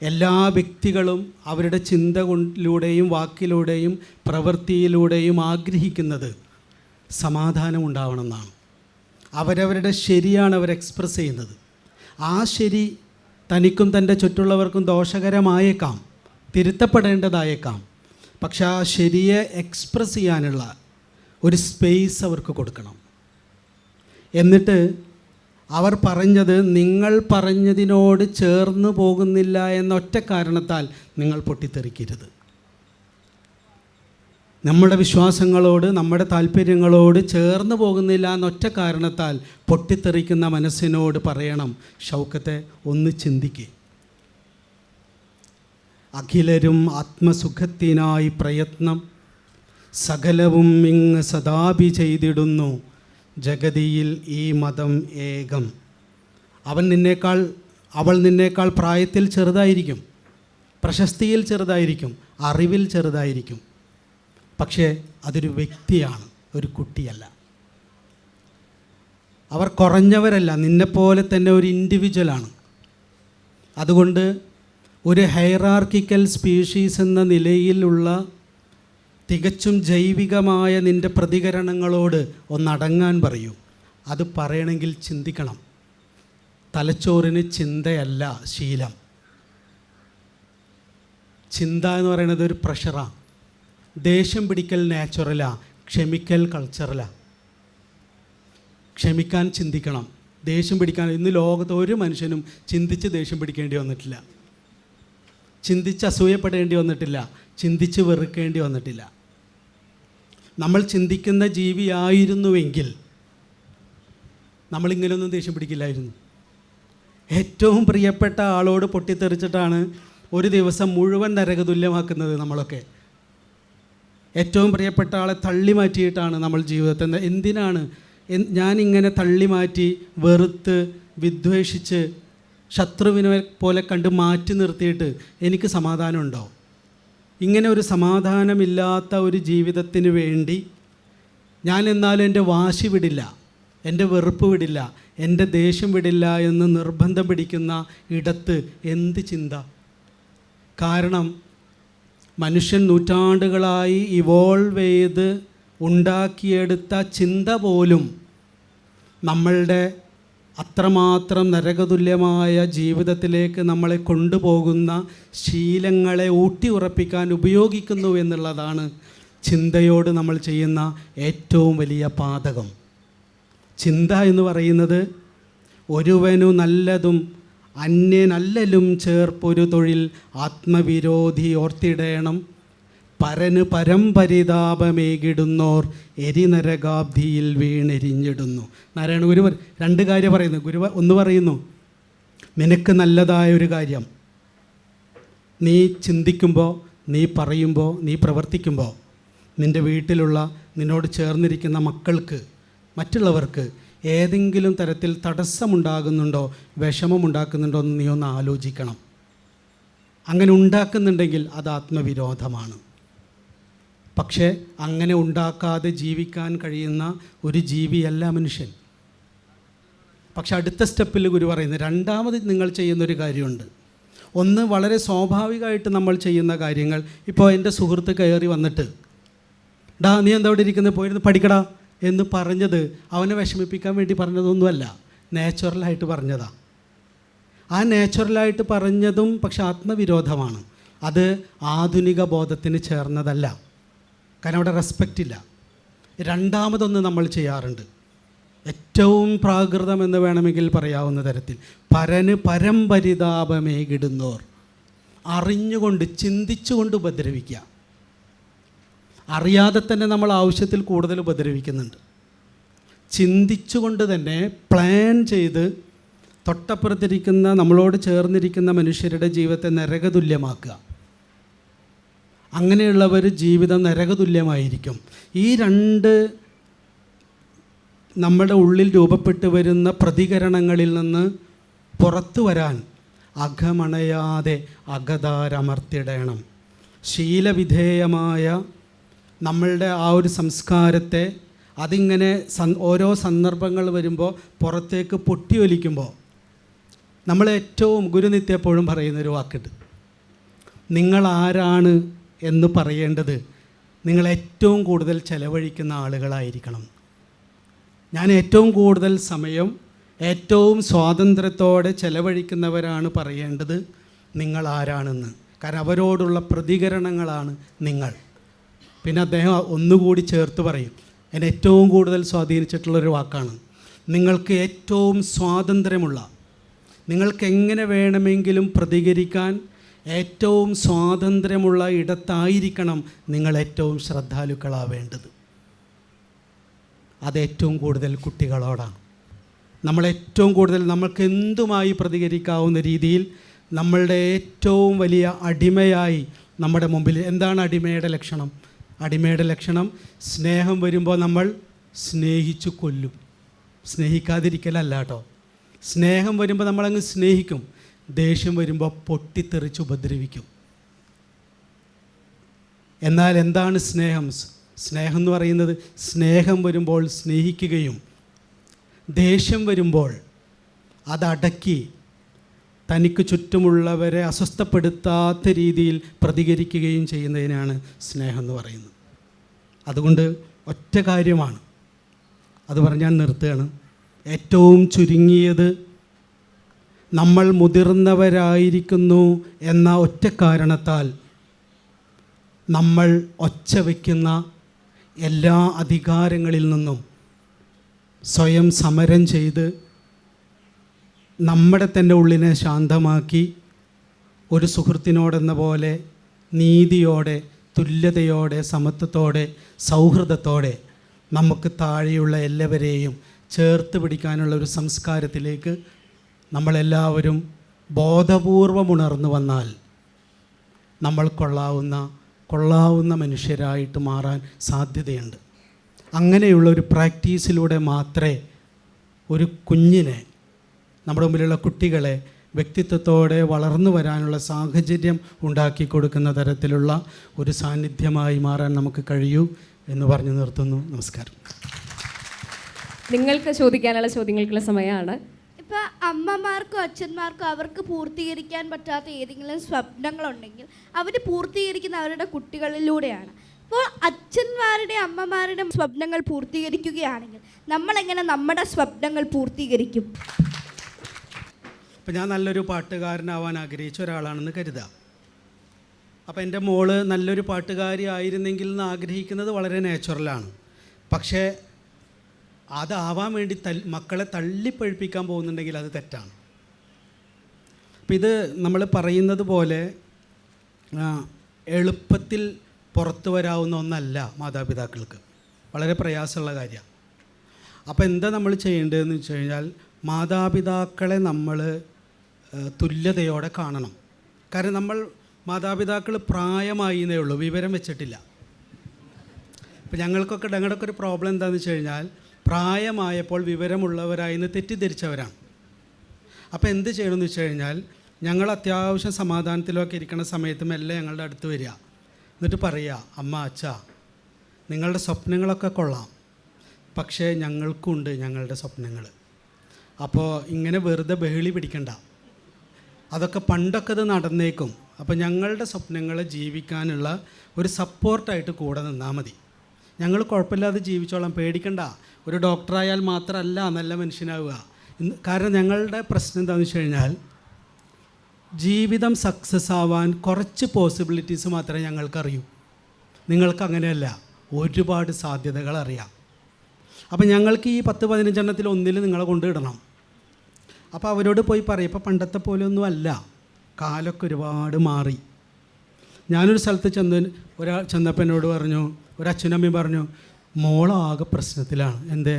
എല്ലാ വ്യക്തികളും അവരുടെ ചിന്തയിലൂടെയും വാക്കിലൂടെയും പ്രവൃത്തിയിലൂടെയും ആഗ്രഹിക്കുന്നത് സമാധാനം ഉണ്ടാവണമെന്നാണ്. അവരവരുടെ ശരിയാണ് അവർ എക്സ്പ്രസ് ചെയ്യുന്നത്. ആ ശരി തനിക്കും തൻ്റെ ചുറ്റുള്ളവർക്കും ദോഷകരമായേക്കാം, തിരുത്തപ്പെടേണ്ടതായേക്കാം. പക്ഷെ ആ ശരിയെ എക്സ്പ്രസ് ചെയ്യാനുള്ള ഒരു സ്പേസ് അവർക്ക് കൊടുക്കണം. എന്നിട്ട് അവർ പറഞ്ഞത് നിങ്ങൾ പറഞ്ഞതിനോട് ചേർന്ന് പോകുന്നില്ല എന്നൊറ്റ കാരണത്താൽ നിങ്ങൾ പൊട്ടിത്തെറിക്കരുത്. നമ്മുടെ വിശ്വാസങ്ങളോട്, നമ്മുടെ താല്പര്യങ്ങളോട് ചേർന്ന് പോകുന്നില്ല എന്നൊറ്റ കാരണത്താൽ പൊട്ടിത്തെറിക്കുന്ന മനസ്സിനോട് പറയണം, ഷൗക്കത്തെ ഒന്ന് ചിന്തിക്കുക. അഖിലരും ആത്മസുഖത്തിനായി പ്രയത്നം, സകലവും ഇങ്ങ് സദാപി ചെയ്തിടുന്നു, ജഗതിയിൽ ഈ മതം ഏകം. അവൾ നിന്നേക്കാൾ പ്രായത്തിൽ ചെറുതായിരിക്കും, പ്രശസ്തിയിൽ ചെറുതായിരിക്കും, അറിവിൽ ചെറുതായിരിക്കും. പക്ഷേ അതൊരു വ്യക്തിയാണ്, ഒരു കുട്ടിയല്ല. അവർ കുറഞ്ഞവരല്ല, നിന്നെപ്പോലെ തന്നെ ഒരു ഇൻഡിവിജ്വലാണ്. അതുകൊണ്ട് ഒരു ഹൈറാർക്കിക്കൽ സ്പീഷീസ് എന്ന നിലയിലുള്ള തികച്ചും ജൈവികമായ നിൻ്റെ പ്രതികരണങ്ങളോട് ഒന്നടങ്ങാൻ പറയൂ. അത് പറയണമെങ്കിൽ ചിന്തിക്കണം. തലച്ചോറിന് ചിന്തയല്ല ശീലം. ചിന്ത എന്ന് പറയുന്നത് ഒരു പ്രഷറാണ്. ദേഷ്യം പിടിക്കൽ നാച്ചുറലാണ്, ക്ഷമിക്കൽ കൾച്ചറലാണ്. ക്ഷമിക്കാൻ ചിന്തിക്കണം, ദേഷ്യം പിടിക്കാൻ. ഇന്ന് ലോകത്ത് ഒരു മനുഷ്യനും ചിന്തിച്ച് ദേഷ്യം പിടിക്കേണ്ടി വന്നിട്ടില്ല, ചിന്തിച്ച് അസൂയപ്പെടേണ്ടി വന്നിട്ടില്ല, ചിന്തിച്ച് വെറുക്കേണ്ടി വന്നിട്ടില്ല. നമ്മൾ ചിന്തിക്കുന്ന ജീവിയായിരുന്നുവെങ്കിൽ നമ്മളിങ്ങനെയൊന്നും ദേഷ്യം പിടിക്കില്ലായിരുന്നു. ഏറ്റവും പ്രിയപ്പെട്ട ആളോട് പൊട്ടിത്തെറിച്ചിട്ടാണ് ഒരു ദിവസം മുഴുവൻ നരകതുല്യമാക്കുന്നത് നമ്മളൊക്കെ. ഏറ്റവും പ്രിയപ്പെട്ട ആളെ തള്ളി മാറ്റിയിട്ടാണ് നമ്മൾ ജീവിതത്തിൽ എന്തിനാണ് ഞാനിങ്ങനെ തള്ളി മാറ്റി, വെറുത്ത്, വിദ്വേഷിച്ച്, ശത്രുവിനെ പോലെ കണ്ട് മാറ്റി നിർത്തിയിട്ട് എനിക്ക് സമാധാനമുണ്ടോ? ഇങ്ങനെ ഒരു സമാധാനമില്ലാത്ത ഒരു ജീവിതത്തിന് വേണ്ടി ഞാൻ എന്നാലും എൻ്റെ വാശി വിടില്ല, എൻ്റെ വെറുപ്പ് വിടില്ല, എൻ്റെ ദേഷ്യം വിടില്ല എന്ന് നിർബന്ധം പിടിക്കുന്ന ഇടത്ത് എന്ത് ചിന്ത? കാരണം മനുഷ്യൻ നൂറ്റാണ്ടുകളായി ഇവോൾവ് ചെയ്ത് ഉണ്ടാക്കിയെടുത്ത ചിന്ത പോലും നമ്മളുടെ അത്രമാത്രം നരകതുല്യമായ ജീവിതത്തിലേക്ക് നമ്മളെ കൊണ്ടുപോകുന്ന ശീലങ്ങളെ ഊട്ടി ഉറപ്പിക്കാൻ ഉപയോഗിക്കുന്നു എന്നുള്ളതാണ് ചിന്തയോട് നമ്മൾ ചെയ്യുന്ന ഏറ്റവും വലിയ പാതകം. ചിന്ത എന്ന് പറയുന്നത് ഒരുവനു നല്ലതും അന്യനല്ലലും ചേർപ്പൊരു തൊഴിൽ ആത്മവിരോധി ഓർത്തിടേണം, പരന് പരംപരിതാപമേകിടുന്നോർ എരിനരകാബ്ധിയിൽ വീണെരിഞ്ഞിടുന്നു. നാരായണ ഗുരു രണ്ട് കാര്യം പറയുന്നു. ഗുരു ഒന്ന് പറയുന്നു, നിനക്ക് നല്ലതായൊരു കാര്യം നീ ചിന്തിക്കുമ്പോൾ, നീ പറയുമ്പോൾ, നീ പ്രവർത്തിക്കുമ്പോൾ നിൻ്റെ വീട്ടിലുള്ള നിന്നോട് ചേർന്നിരിക്കുന്ന മക്കൾക്ക്, മറ്റുള്ളവർക്ക് ഏതെങ്കിലും തരത്തിൽ തടസ്സമുണ്ടാകുന്നുണ്ടോ, വിഷമമുണ്ടാക്കുന്നുണ്ടോ എന്ന് നീ ഒന്ന് ആലോചിക്കണം. അങ്ങനെ ഉണ്ടാക്കുന്നുണ്ടെങ്കിൽ അത് ആത്മവിരോധമാണ്. പക്ഷേ അങ്ങനെ ഉണ്ടാക്കാതെ ജീവിക്കാൻ കഴിയുന്ന ഒരു ജീവിയല്ല മനുഷ്യൻ. പക്ഷെ അടുത്ത സ്റ്റെപ്പിൽ ഗുരു പറയുന്നത് രണ്ടാമത് നിങ്ങൾ ചെയ്യുന്നൊരു കാര്യമുണ്ട്. ഒന്ന് വളരെ സ്വാഭാവികമായിട്ട് നമ്മൾ ചെയ്യുന്ന കാര്യങ്ങൾ. ഇപ്പോൾ എൻ്റെ സുഹൃത്ത് കയറി വന്നിട്ട് ഡാ നീ എന്താ ഇവിടെ ഇരിക്കുന്നത്, പോയിരുന്ന് പഠിക്കടാ എന്ന് പറഞ്ഞത് അവനെ വിഷമിപ്പിക്കാൻ വേണ്ടി പറഞ്ഞതൊന്നുമല്ല, നാച്ചുറലായിട്ട് പറഞ്ഞതാണ്. ആ നാച്ചുറലായിട്ട് പറഞ്ഞതും പക്ഷെ ആത്മവിരോധമാണ്. അത് ആധുനിക ബോധത്തിന് ചേർന്നതല്ല. കാരണം അവിടെ റെസ്പെക്റ്റ് ഇല്ല. രണ്ടാമതൊന്ന് നമ്മൾ ചെയ്യാറുണ്ട്, ഏറ്റവും പ്രാകൃതം എന്ന് വേണമെങ്കിൽ പറയാവുന്ന തരത്തിൽ, പരന് പരംപരിതാപമേകിടുന്നോർ. അറിഞ്ഞുകൊണ്ട്, ചിന്തിച്ചുകൊണ്ട് ഉപദ്രവിക്കുക. അറിയാതെ തന്നെ നമ്മൾ ആവശ്യത്തിൽ കൂടുതൽ ഉപദ്രവിക്കുന്നുണ്ട്. ചിന്തിച്ചുകൊണ്ട് തന്നെ പ്ലാൻ ചെയ്ത് തൊട്ടപ്പുറത്തിരിക്കുന്ന നമ്മളോട് ചേർന്നിരിക്കുന്ന മനുഷ്യരുടെ ജീവിതത്തെ നരകതുല്യമാക്കുക. അങ്ങനെയുള്ളവർ ജീവിതം നരകതുല്യമായിരിക്കും. ഈ രണ്ട് നമ്മുടെ ഉള്ളിൽ രൂപപ്പെട്ടു വരുന്ന പ്രതികരണങ്ങളിൽ നിന്ന് പുറത്തു വരാൻ അകമണയാതെ അകതാരമർത്തിടണം. ശീലവിധേയമായ നമ്മളുടെ ആ ഒരു സംസ്കാരത്തെ അതിങ്ങനെ ഓരോ സന്ദർഭങ്ങൾ വരുമ്പോൾ പുറത്തേക്ക് പൊട്ടിയൊലിക്കുമ്പോൾ നമ്മളേറ്റവും ഗുരുനിത്യ എപ്പോഴും പറയുന്നൊരു വാക്കുണ്ട്, നിങ്ങളാരാണ് എന്ന് പറയേണ്ടത് നിങ്ങൾ ഏറ്റവും കൂടുതൽ ചെലവഴിക്കുന്ന ആളുകളായിരിക്കണം. ഞാൻ ഏറ്റവും കൂടുതൽ സമയം ഏറ്റവും സ്വാതന്ത്ര്യത്തോടെ ചെലവഴിക്കുന്നവരാണ് പറയേണ്ടത് നിങ്ങളാരാണെന്ന്. കാരണം അവരോടുള്ള പ്രതികരണങ്ങളാണ് നിങ്ങൾ. പിന്നെ അദ്ദേഹം ഒന്നുകൂടി ചേർത്ത് പറയും, എന്നെ ഏറ്റവും കൂടുതൽ സ്വാധീനിച്ചിട്ടുള്ളൊരു വാക്കാണ്, നിങ്ങൾക്ക് ഏറ്റവും സ്വാതന്ത്ര്യമുള്ള, നിങ്ങൾക്ക് എങ്ങനെ വേണമെങ്കിലും പ്രതികരിക്കാൻ ഏറ്റവും സ്വാതന്ത്ര്യമുള്ള ഇടത്തായിരിക്കണം നിങ്ങൾ ഏറ്റവും ശ്രദ്ധാലുക്കളാവേണ്ടത്. അതേറ്റവും കൂടുതൽ കുട്ടികളോടാണ്. നമ്മളേറ്റവും കൂടുതൽ നമ്മൾക്ക് എന്തുമായി പ്രതികരിക്കാവുന്ന രീതിയിൽ നമ്മളുടെ ഏറ്റവും വലിയ അടിമയായി നമ്മുടെ മുമ്പിൽ. എന്താണ് അടിമയുടെ ലക്ഷണം? അടിമയുടെ ലക്ഷണം സ്നേഹം വരുമ്പോൾ നമ്മൾ സ്നേഹിച്ചു കൊല്ലും. സ്നേഹിക്കാതിരിക്കലല്ല കേട്ടോ. സ്നേഹം വരുമ്പോൾ നമ്മളങ്ങ് സ്നേഹിക്കും. ദേഷ്യം വരുമ്പോൾ പൊട്ടിത്തെറിച്ച് ഉപദ്രവിക്കും. എന്നാൽ എന്താണ് സ്നേഹം? സ്നേഹം എന്ന് പറയുന്നത് സ്നേഹം വരുമ്പോൾ സ്നേഹിക്കുകയും ദേഷ്യം വരുമ്പോൾ അതടക്കി തനിക്ക് ചുറ്റുമുള്ളവരെ അസ്വസ്ഥപ്പെടുത്താത്ത രീതിയിൽ പ്രതികരിക്കുകയും ചെയ്യുന്നതിനാണ് സ്നേഹം എന്ന് പറയുന്നത്. അതുകൊണ്ട് ഒറ്റ കാര്യമാണ്, അത് പറഞ്ഞ് ഞാൻ നിർത്തുകയാണ്. ഏറ്റവും ചുരുങ്ങിയത് നമ്മൾ മുതിർന്നവരായിരിക്കുന്നു എന്ന ഒറ്റ കാരണത്താൽ നമ്മൾ ഒച്ച വയ്ക്കുന്ന എല്ലാ അധികാരങ്ങളിൽ നിന്നും സ്വയം സമരം ചെയ്ത് നമ്മുടെ തന്നെ ഉള്ളിനെ ശാന്തമാക്കി ഒരു സുഹൃത്തിനോടെന്ന പോലെ നീതിയോടെ, തുല്യതയോടെ, സമത്വത്തോടെ, സൗഹൃദത്തോടെ നമുക്ക് താഴെയുള്ള എല്ലാവരെയും ചേർത്ത് പിടിക്കാനുള്ള ഒരു സംസ്കാരത്തിലേക്ക് നമ്മളെല്ലാവരും ബോധപൂർവം ഉണർന്നു വന്നാൽ നമ്മൾ കൊള്ളാവുന്ന മനുഷ്യരായിട്ട് മാറാൻ സാധ്യതയുണ്ട്. അങ്ങനെയുള്ള ഒരു പ്രാക്ടീസിലൂടെ മാത്രമേ ഒരു കുഞ്ഞിനെ, നമ്മുടെ മുമ്പിലുള്ള കുട്ടികളെ വ്യക്തിത്വത്തോടെ വളർന്നു വരാനുള്ള സാഹചര്യം ഉണ്ടാക്കി കൊടുക്കുന്ന തരത്തിലുള്ള ഒരു സാന്നിധ്യമായി മാറാൻ നമുക്ക് കഴിയൂ എന്ന് പറഞ്ഞു നിർത്തുന്നു. നമസ്കാരം. നിങ്ങൾക്ക് ചോദിക്കാനുള്ള ചോദ്യങ്ങൾക്കുള്ള സമയമാണ്. ഇപ്പോൾ അമ്മമാർക്കും അച്ഛന്മാർക്കും അവർക്ക് പൂർത്തീകരിക്കാൻ പറ്റാത്ത ഏതെങ്കിലും സ്വപ്നങ്ങളുണ്ടെങ്കിൽ അവർ പൂർത്തീകരിക്കുന്ന അവരുടെ കുട്ടികളിലൂടെയാണ്. അപ്പോൾ അച്ഛന്മാരുടെ അമ്മമാരുടെ സ്വപ്നങ്ങൾ പൂർത്തീകരിക്കുകയാണെങ്കിൽ നമ്മളെങ്ങനെ നമ്മുടെ സ്വപ്നങ്ങൾ പൂർത്തീകരിക്കും? ഇപ്പം ഞാൻ നല്ലൊരു പാട്ടുകാരനാവാൻ ആഗ്രഹിച്ച ഒരാളാണെന്ന് കരുതാം. അപ്പോൾ എൻ്റെ മോള് നല്ലൊരു പാട്ടുകാരി ആയിരുന്നെങ്കിൽ എന്ന് ആഗ്രഹിക്കുന്നത് വളരെ നാച്ചുറലാണ്. പക്ഷേ അതാവാൻ വേണ്ടി മക്കളെ തള്ളിപ്പഴിപ്പിക്കാൻ പോകുന്നുണ്ടെങ്കിൽ അത് തെറ്റാണ്. അപ്പം ഇത് നമ്മൾ പറയുന്നത് പോലെ എളുപ്പത്തിൽ പുറത്തു വരാവുന്ന ഒന്നല്ല മാതാപിതാക്കൾക്ക്, വളരെ പ്രയാസമുള്ള കാര്യമാണ്. അപ്പോൾ എന്താ നമ്മൾ ചെയ്യേണ്ടതെന്ന് വെച്ച് കഴിഞ്ഞാൽ മാതാപിതാക്കളെ നമ്മൾ തുല്യതയോടെ കാണണം. കാരണം നമ്മൾ മാതാപിതാക്കൾ പ്രായമായി എന്നേ ഉള്ളൂ, വിവരം വെച്ചിട്ടില്ല. ഇപ്പം ഞങ്ങൾക്കൊക്കെ ഒരു പ്രോബ്ലം എന്താണെന്ന് വെച്ച് കഴിഞ്ഞാൽ പ്രായമായപ്പോൾ വിവരമുള്ളവരായിന്ന് തെറ്റിദ്ധരിച്ചവരാണ്. അപ്പോൾ എന്ത് ചെയ്യണമെന്ന് വെച്ച് കഴിഞ്ഞാൽ ഞങ്ങൾ അത്യാവശ്യം സമാധാനത്തിലൊക്കെ ഇരിക്കുന്ന സമയത്ത് മെല്ലെ ഞങ്ങളുടെ അടുത്ത് വരിക, എന്നിട്ട് പറയുക, അമ്മ, അച്ഛ, നിങ്ങളുടെ സ്വപ്നങ്ങളൊക്കെ കൊള്ളാം, പക്ഷേ ഞങ്ങൾക്കുണ്ട് ഞങ്ങളുടെ സ്വപ്നങ്ങൾ. അപ്പോൾ ഇങ്ങനെ വെറുതെ ബഹളി പിടിക്കണ്ട, അതൊക്കെ പണ്ടൊക്കെ ഇത് നടന്നേക്കും. അപ്പോൾ ഞങ്ങളുടെ സ്വപ്നങ്ങളെ ജീവിക്കാനുള്ള ഒരു സപ്പോർട്ടായിട്ട് കൂടെ നിന്നാൽ മതി. ഞങ്ങൾ കുഴപ്പമില്ലാതെ ജീവിച്ചോളാം, പേടിക്കണ്ട. ഒരു ഡോക്ടറായാൽ മാത്രമല്ല നല്ല മനുഷ്യനാവുക. കാരണം ഞങ്ങളുടെ പ്രശ്നം എന്താണെന്ന് വെച്ച് കഴിഞ്ഞാൽ ജീവിതം സക്സസ് ആവാൻ കുറച്ച് പോസിബിലിറ്റീസ് മാത്രമേ ഞങ്ങൾക്കറിയൂ. നിങ്ങൾക്ക് അങ്ങനെയല്ല, ഒരുപാട് സാധ്യതകൾ അറിയാം. അപ്പം ഞങ്ങൾക്ക് ഈ 10-15 എണ്ണത്തിൽ ഒന്നിൽ നിങ്ങളെ കൊണ്ടിടണം. അപ്പോൾ അവരോട് പോയി പറയും, ഇപ്പോൾ പണ്ടത്തെ പോലെ ഒന്നും അല്ല, കാലമൊക്കെ ഒരുപാട് മാറി. ഞാനൊരു സ്ഥലത്ത് ചെന്നപ്പോൾ എന്നോട് പറഞ്ഞു, ഒരച്ഛനമ്മയും പറഞ്ഞു, മോളാകെ പ്രശ്നത്തിലാണ്. എന്തേ?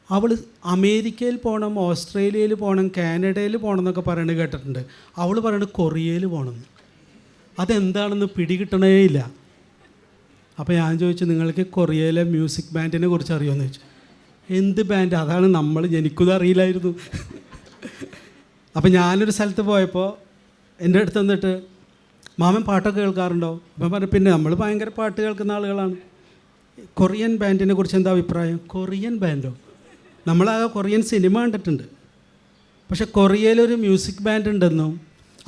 അവൾ അമേരിക്കയിൽ പോകണം, ഓസ്ട്രേലിയയിൽ പോകണം, കാനഡയിൽ പോകണം എന്നൊക്കെ പറയുന്നത് കേട്ടിട്ടുണ്ട്. അവൾ പറയുന്നത് കൊറിയയിൽ പോകണം. അതെന്താണെന്ന് പിടികിട്ടണേ ഇല്ല. അപ്പോൾ ഞാൻ ചോദിച്ചു, നിങ്ങൾക്ക് കൊറിയയിലെ മ്യൂസിക് ബാൻഡിനെ കുറിച്ച് അറിയുമെന്ന് ചോദിച്ചു. എന്ത് ബാൻഡ്? അതാണ് എനിക്കത് അറിയില്ലായിരുന്നു. അപ്പോൾ ഞാനൊരു സ്ഥലത്ത് പോയപ്പോൾ എൻ്റെ അടുത്ത് വന്നിട്ട്, മാമൻ പാട്ടൊക്കെ കേൾക്കാറുണ്ടോ? അപ്പം പറഞ്ഞു, പിന്നെ നമ്മൾ ഭയങ്കര പാട്ട് കേൾക്കുന്ന ആളുകളാണ്. കൊറിയൻ ബാൻഡിനെ കുറിച്ച് എന്താ അഭിപ്രായം? കൊറിയൻ ബാൻഡോ? നമ്മളാകെ കൊറിയൻ സിനിമ കണ്ടിട്ടുണ്ട്. പക്ഷെ കൊറിയയിലൊരു മ്യൂസിക് ബാൻഡ് ഉണ്ടെന്നും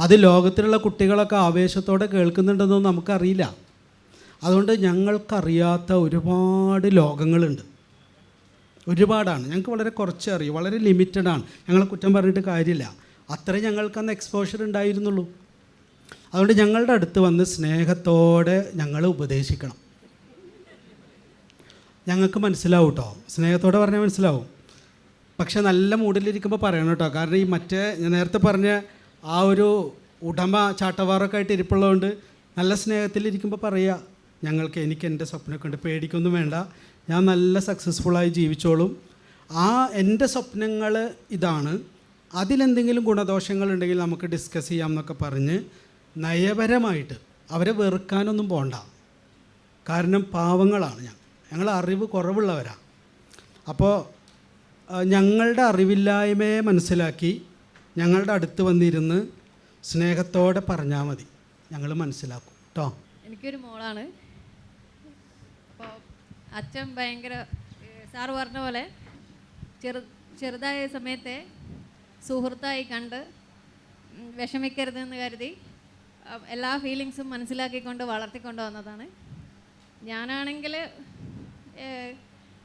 അത് ലോകത്തിലുള്ള കുട്ടികളൊക്കെ ആവേശത്തോടെ കേൾക്കുന്നുണ്ടെന്നും നമുക്കറിയില്ല. അതുകൊണ്ട് ഞങ്ങൾക്കറിയാത്ത ഒരുപാട് ലോകങ്ങളുണ്ട്, ഒരുപാടാണ്. ഞങ്ങൾക്ക് വളരെ കുറച്ച് അറിയും, വളരെ ലിമിറ്റഡാണ്. ഞങ്ങളെ കുറ്റം പറഞ്ഞിട്ട് കാര്യമില്ല, അത്രേ ഞങ്ങൾക്കന്ന് എക്സ്പോഷർ ഉണ്ടായിരുന്നുള്ളൂ. അതുകൊണ്ട് ഞങ്ങളുടെ അടുത്ത് വന്ന് സ്നേഹത്തോടെ ഞങ്ങളെ ഉപദേശിക്കണം. ഞങ്ങൾക്ക് മനസ്സിലാവും കേട്ടോ, സ്നേഹത്തോടെ പറഞ്ഞാൽ മനസ്സിലാവും. പക്ഷെ നല്ല മൂഡിലിരിക്കുമ്പോൾ പറയണം കേട്ടോ. കാരണം ഈ ഞാൻ നേരത്തെ പറഞ്ഞ ആ ഒരു ഉടമ ചാട്ടവാറൊക്കെ ആയിട്ട് ഇരിപ്പുള്ളതുകൊണ്ട് നല്ല സ്നേഹത്തിലിരിക്കുമ്പോൾ പറയുക, എനിക്ക് എൻ്റെ സ്വപ്നമൊക്കെ ഉണ്ട്, പേടിക്കൊന്നും വേണ്ട, ഞാൻ നല്ല സക്സസ്ഫുള്ളായി ജീവിച്ചോളും. എൻ്റെ സ്വപ്നങ്ങൾ ഇതാണ്, അതിലെന്തെങ്കിലും ഗുണദോഷങ്ങളുണ്ടെങ്കിൽ നമുക്ക് ഡിസ്കസ് ചെയ്യാം എന്നൊക്കെ പറഞ്ഞ് നയപരമായിട്ട് അവരെ വെറുക്കാനൊന്നും പോകണ്ട. കാരണം പാവങ്ങളാണ്, ഞങ്ങൾ അറിവ് കുറവുള്ളവരാണ്. അപ്പോൾ ഞങ്ങളുടെ അറിവില്ലായ്മയെ മനസ്സിലാക്കി ഞങ്ങളുടെ അടുത്ത് വന്നിരുന്ന് സ്നേഹത്തോടെ പറഞ്ഞാൽ മതി, ഞങ്ങൾ മനസ്സിലാക്കും കേട്ടോ. എനിക്കൊരു മോളാണ്. അപ്പോൾ അച്ഛൻ ഭയങ്കര, സാറ് പറഞ്ഞ പോലെ ചെറുതായ സമയത്തെ സുഹൃത്തായി കണ്ട് വിഷമിക്കരുതെന്ന് കരുതി എല്ലാ ഫീലിങ്സും മനസ്സിലാക്കിക്കൊണ്ട് വളർത്തിക്കൊണ്ട് വന്നതാണ്. ഞാനാണെങ്കിൽ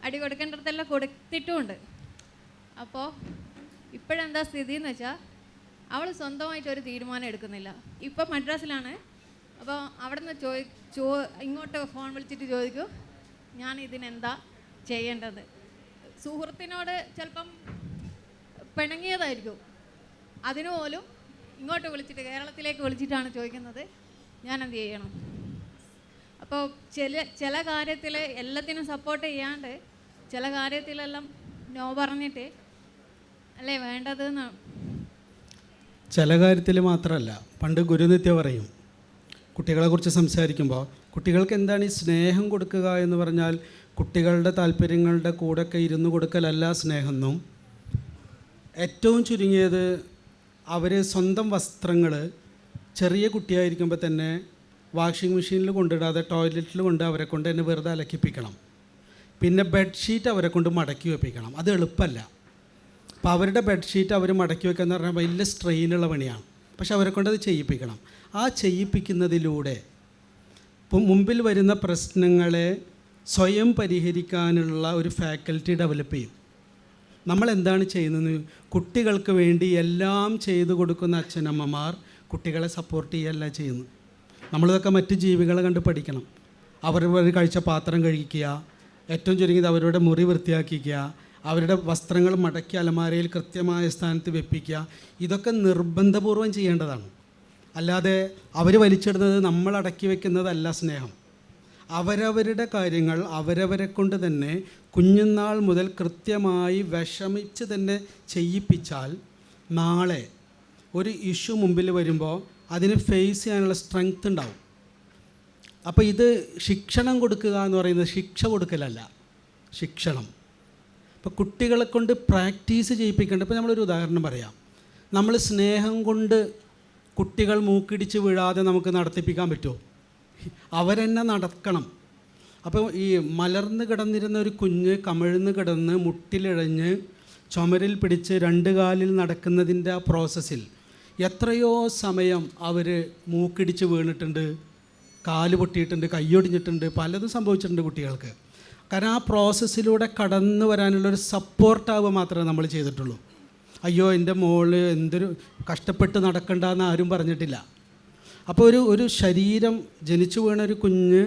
അടി കൊടുക്കേണ്ടടത്തെല്ലാം കൊടുത്തിട്ടുമുണ്ട്. അപ്പോൾ ഇപ്പോഴെന്താ സ്ഥിതി എന്ന് വെച്ചാൽ അവൾ സ്വന്തമായിട്ടൊരു തീരുമാനം എടുക്കുന്നില്ല. ഇപ്പം മദ്രാസിലാണ്. അപ്പോൾ അവിടെ നിന്ന് ഇങ്ങോട്ട് ഫോൺ വിളിച്ചിട്ട് ചോദിക്കും ഞാൻ ഇതിനെന്താ ചെയ്യേണ്ടത്. സുഹൃത്തിനോട് ചിലപ്പം പിണങ്ങിയതായിരിക്കും, അതിനുപോലും ഇങ്ങോട്ട് വിളിച്ചിട്ട് കേരളത്തിലേക്ക് വിളിച്ചിട്ടാണ് ചോദിക്കുന്നത് ഞാൻ എന്ത് ചെയ്യണം. അപ്പോൾ ചില കാര്യത്തിൽ എല്ലാത്തിനും സപ്പോർട്ട് ചെയ്യാണ്ട് ചില കാര്യത്തിലെല്ലാം നോ പറഞ്ഞിട്ട് അല്ലേ വേണ്ടത് എന്നാണ്. ചില കാര്യത്തിൽ മാത്രമല്ല, പണ്ട് ഗുരുനിത്യ പറയും കുട്ടികളെക്കുറിച്ച് സംസാരിക്കുമ്പോൾ, കുട്ടികൾക്ക് എന്താണ് ഈ സ്നേഹം കൊടുക്കുക എന്ന് പറഞ്ഞാൽ കുട്ടികളുടെ താല്പര്യങ്ങളുടെ കൂടെയൊക്കെ ഇരുന്ന് കൊടുക്കലല്ല സ്നേഹം എന്നും, ഏറ്റവും ചുരുങ്ങിയത് അവർ സ്വന്തം വസ്ത്രങ്ങൾ ചെറിയ കുട്ടിയായിരിക്കുമ്പോൾ തന്നെ വാഷിംഗ് മെഷീനിൽ കൊണ്ടിടാതെ ടോയ്ലറ്റിൽ കൊണ്ട് അവരെ കൊണ്ട് തന്നെ വെറുതെ അലക്കിപ്പിക്കണം. പിന്നെ ബെഡ്ഷീറ്റ് അവരെ കൊണ്ട് മടക്കി വെപ്പിക്കണം. അത് എളുപ്പമല്ല. അപ്പോൾ അവരുടെ ബെഡ്ഷീറ്റ് അവർ മടക്കി വെക്കുക എന്ന് പറഞ്ഞാൽ വലിയ സ്ട്രെയിനുള്ള പണിയാണ്. പക്ഷെ അവരെ കൊണ്ട് അത് ചെയ്യിപ്പിക്കണം. ആ ചെയ്യിപ്പിക്കുന്നതിലൂടെ ഇപ്പം മുമ്പിൽ വരുന്ന പ്രശ്നങ്ങളെ സ്വയം പരിഹരിക്കാനുള്ള ഒരു ഫാക്കൽറ്റി ഡെവലപ്പ് ചെയ്യും. നമ്മളെന്താണ് ചെയ്യുന്നത്? കുട്ടികൾക്ക് വേണ്ടി എല്ലാം ചെയ്തു കൊടുക്കുന്ന അച്ഛനമ്മമാർ കുട്ടികളെ സപ്പോർട്ട് ചെയ്യുകയല്ല ചെയ്യുന്നു. നമ്മളിതൊക്കെ മറ്റ് ജീവികളെ കണ്ട് പഠിക്കണം. അവർ കഴിച്ച പാത്രം കഴിക്കുക, ഏറ്റവും ചുരുങ്ങിയത് അവരുടെ മുറി വൃത്തിയാക്കിക്കുക, അവരുടെ വസ്ത്രങ്ങൾ മടക്കി അലമാരയിൽ കൃത്യമായ സ്ഥാനത്ത് വെപ്പിക്കുക. ഇതൊക്കെ നിർബന്ധപൂർവം ചെയ്യേണ്ടതാണ്. അല്ലാതെ അവർ വലിച്ചിടുന്നത് നമ്മൾ അടക്കി വയ്ക്കുന്നതല്ല സ്നേഹം. അവരവരുടെ കാര്യങ്ങൾ അവരവരെ കൊണ്ട് തന്നെ കുഞ്ഞുനാൾ മുതൽ കൃത്യമായി വിഷമിച്ച് തന്നെ ചെയ്യിപ്പിച്ചാൽ നാളെ ഒരു ഇഷ്യൂ മുമ്പിൽ വരുമ്പോൾ അതിന് ഫേസ് ചെയ്യാനുള്ള സ്ട്രെങ്ത് ഉണ്ടാവും. അപ്പോൾ ഇത് ശിക്ഷണം കൊടുക്കുക എന്ന് പറയുന്നത് ശിക്ഷ കൊടുക്കലല്ല, ശിക്ഷണം. ഇപ്പോൾ കുട്ടികളെ കൊണ്ട് പ്രാക്ടീസ് ചെയ്യിപ്പിക്കേണ്ട. ഇപ്പോൾ നമ്മളൊരു ഉദാഹരണം പറയാം. നമ്മൾ സ്നേഹം കൊണ്ട് കുട്ടികൾ മൂക്കിടിച്ച് വീഴാതെ നമുക്ക് നടത്തിപ്പിക്കാൻ പറ്റുമോ? അവരെന്നെ നടക്കണം. അപ്പോൾ ഈ മലർന്ന് കിടന്നിരുന്ന ഒരു കുഞ്ഞ് കമിഴ്ന്ന് കിടന്ന് മുട്ടിലിഴഞ്ഞ് ചുമരിൽ പിടിച്ച് രണ്ട് കാലിൽ നടക്കുന്നതിൻ്റെ ആ പ്രോസസ്സിൽ എത്രയോ സമയം അവർ മൂക്കിടിച്ച് വീണിട്ടുണ്ട്, കാല് പൊട്ടിയിട്ടുണ്ട്, കൈയൊടിഞ്ഞിട്ടുണ്ട്, പലതും സംഭവിച്ചിട്ടുണ്ട് കുട്ടികൾക്ക്. കാരണം ആ പ്രോസസ്സിലൂടെ കടന്നു വരാനുള്ളൊരു സപ്പോർട്ടാവുക മാത്രമേ നമ്മൾ ചെയ്തിട്ടുള്ളൂ. അയ്യോ എൻ്റെ മോള് എന്തൊരു കഷ്ടപ്പെട്ട് നടക്കണ്ടെന്ന് ആരും പറഞ്ഞിട്ടില്ല. അപ്പോൾ ഒരു ശരീരം ജനിച്ചു വീണ ഒരു കുഞ്ഞ്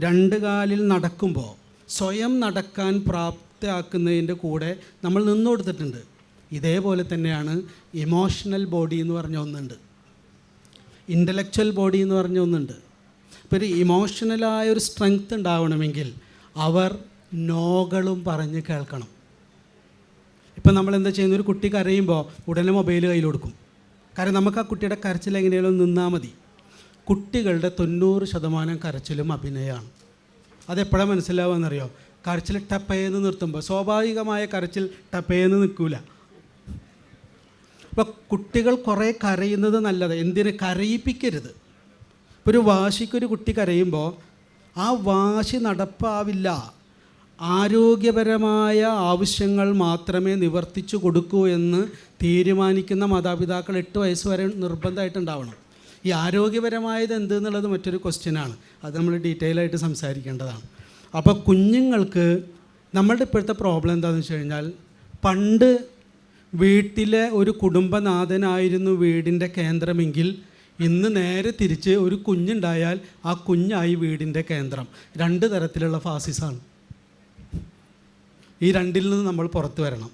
രണ്ട് കാലിൽ നടക്കുമ്പോൾ സ്വയം നടക്കാൻ പ്രാപ്തമാക്കുന്നതിൻ്റെ കൂടെ നമ്മൾ നിന്നു കൊടുത്തിട്ടുണ്ട്. ഇതേപോലെ തന്നെയാണ് ഇമോഷണൽ ബോഡി എന്ന് പറഞ്ഞ ഒന്നുണ്ട്, ഇൻ്റലക്ച്വൽ ബോഡി എന്ന് പറഞ്ഞ ഒന്നുണ്ട്. ഇപ്പോൾ ഒരു ഇമോഷണലായ ഒരു സ്ട്രെങ്ത് ഉണ്ടാവണമെങ്കിൽ അവർ നോകളും പറഞ്ഞ് കേൾക്കണം. ഇപ്പം നമ്മളെന്താ ചെയ്യുന്ന, ഒരു കുട്ടി കരയുമ്പോൾ ഉടനെ മൊബൈൽ കയ്യിൽ കൊടുക്കും. കാരണം നമുക്ക് ആ കുട്ടിയുടെ കരച്ചിൽ എങ്ങനെയാലും നിന്നാൽ മതി. കുട്ടികളുടെ 90% കരച്ചിലും അഭിനയമാണ്. അതെപ്പോഴാണ് മനസ്സിലാവുകയെന്നറിയോ? കരച്ചിൽ ടപ്പേന്ന് നിർത്തുമ്പോൾ. സ്വാഭാവികമായ കരച്ചിൽ ടപ്പേന്ന് നിൽക്കില്ല. അപ്പോൾ കുട്ടികൾ കുറേ കരയുന്നത് നല്ലത്. എന്തിന്? കരയിപ്പിക്കരുത്. ഇപ്പോൾ ഒരു വാശിക്കൊരു കുട്ടി കരയുമ്പോൾ ആ വാശി നടപ്പാവില്ല. ആരോഗ്യപരമായ ആവശ്യങ്ങൾ മാത്രമേ നിവർത്തിച്ചു കൊടുക്കൂ എന്ന് തീരുമാനിക്കുന്ന മാതാപിതാക്കൾ 8 വയസ്സ് വരെ നിർബന്ധമായിട്ടുണ്ടാവണം. ഈ ആരോഗ്യപരമായത് എന്തെന്നുള്ളത് മറ്റൊരു ക്വസ്റ്റ്യനാണ്. അത് നമ്മൾ ഡീറ്റെയിൽ ആയിട്ട് സംസാരിക്കേണ്ടതാണ്. അപ്പോൾ കുഞ്ഞുങ്ങൾക്ക് നമ്മളുടെ ഇപ്പോഴത്തെ പ്രോബ്ലം എന്താണെന്ന് വെച്ച് കഴിഞ്ഞാൽ, പണ്ട് വീട്ടിലെ ഒരു കുടുംബനാഥനായിരുന്നു വീടിൻ്റെ കേന്ദ്രമെങ്കിൽ ഇന്ന് നേരെ തിരിച്ച് ഒരു കുഞ്ഞുണ്ടായാൽ ആ കുഞ്ഞായി വീടിൻ്റെ കേന്ദ്രം. 2 തരത്തിലുള്ള ഫാസിസമാണ്. ഈ രണ്ടിൽ നിന്ന് നമ്മൾ പുറത്തു വരണം.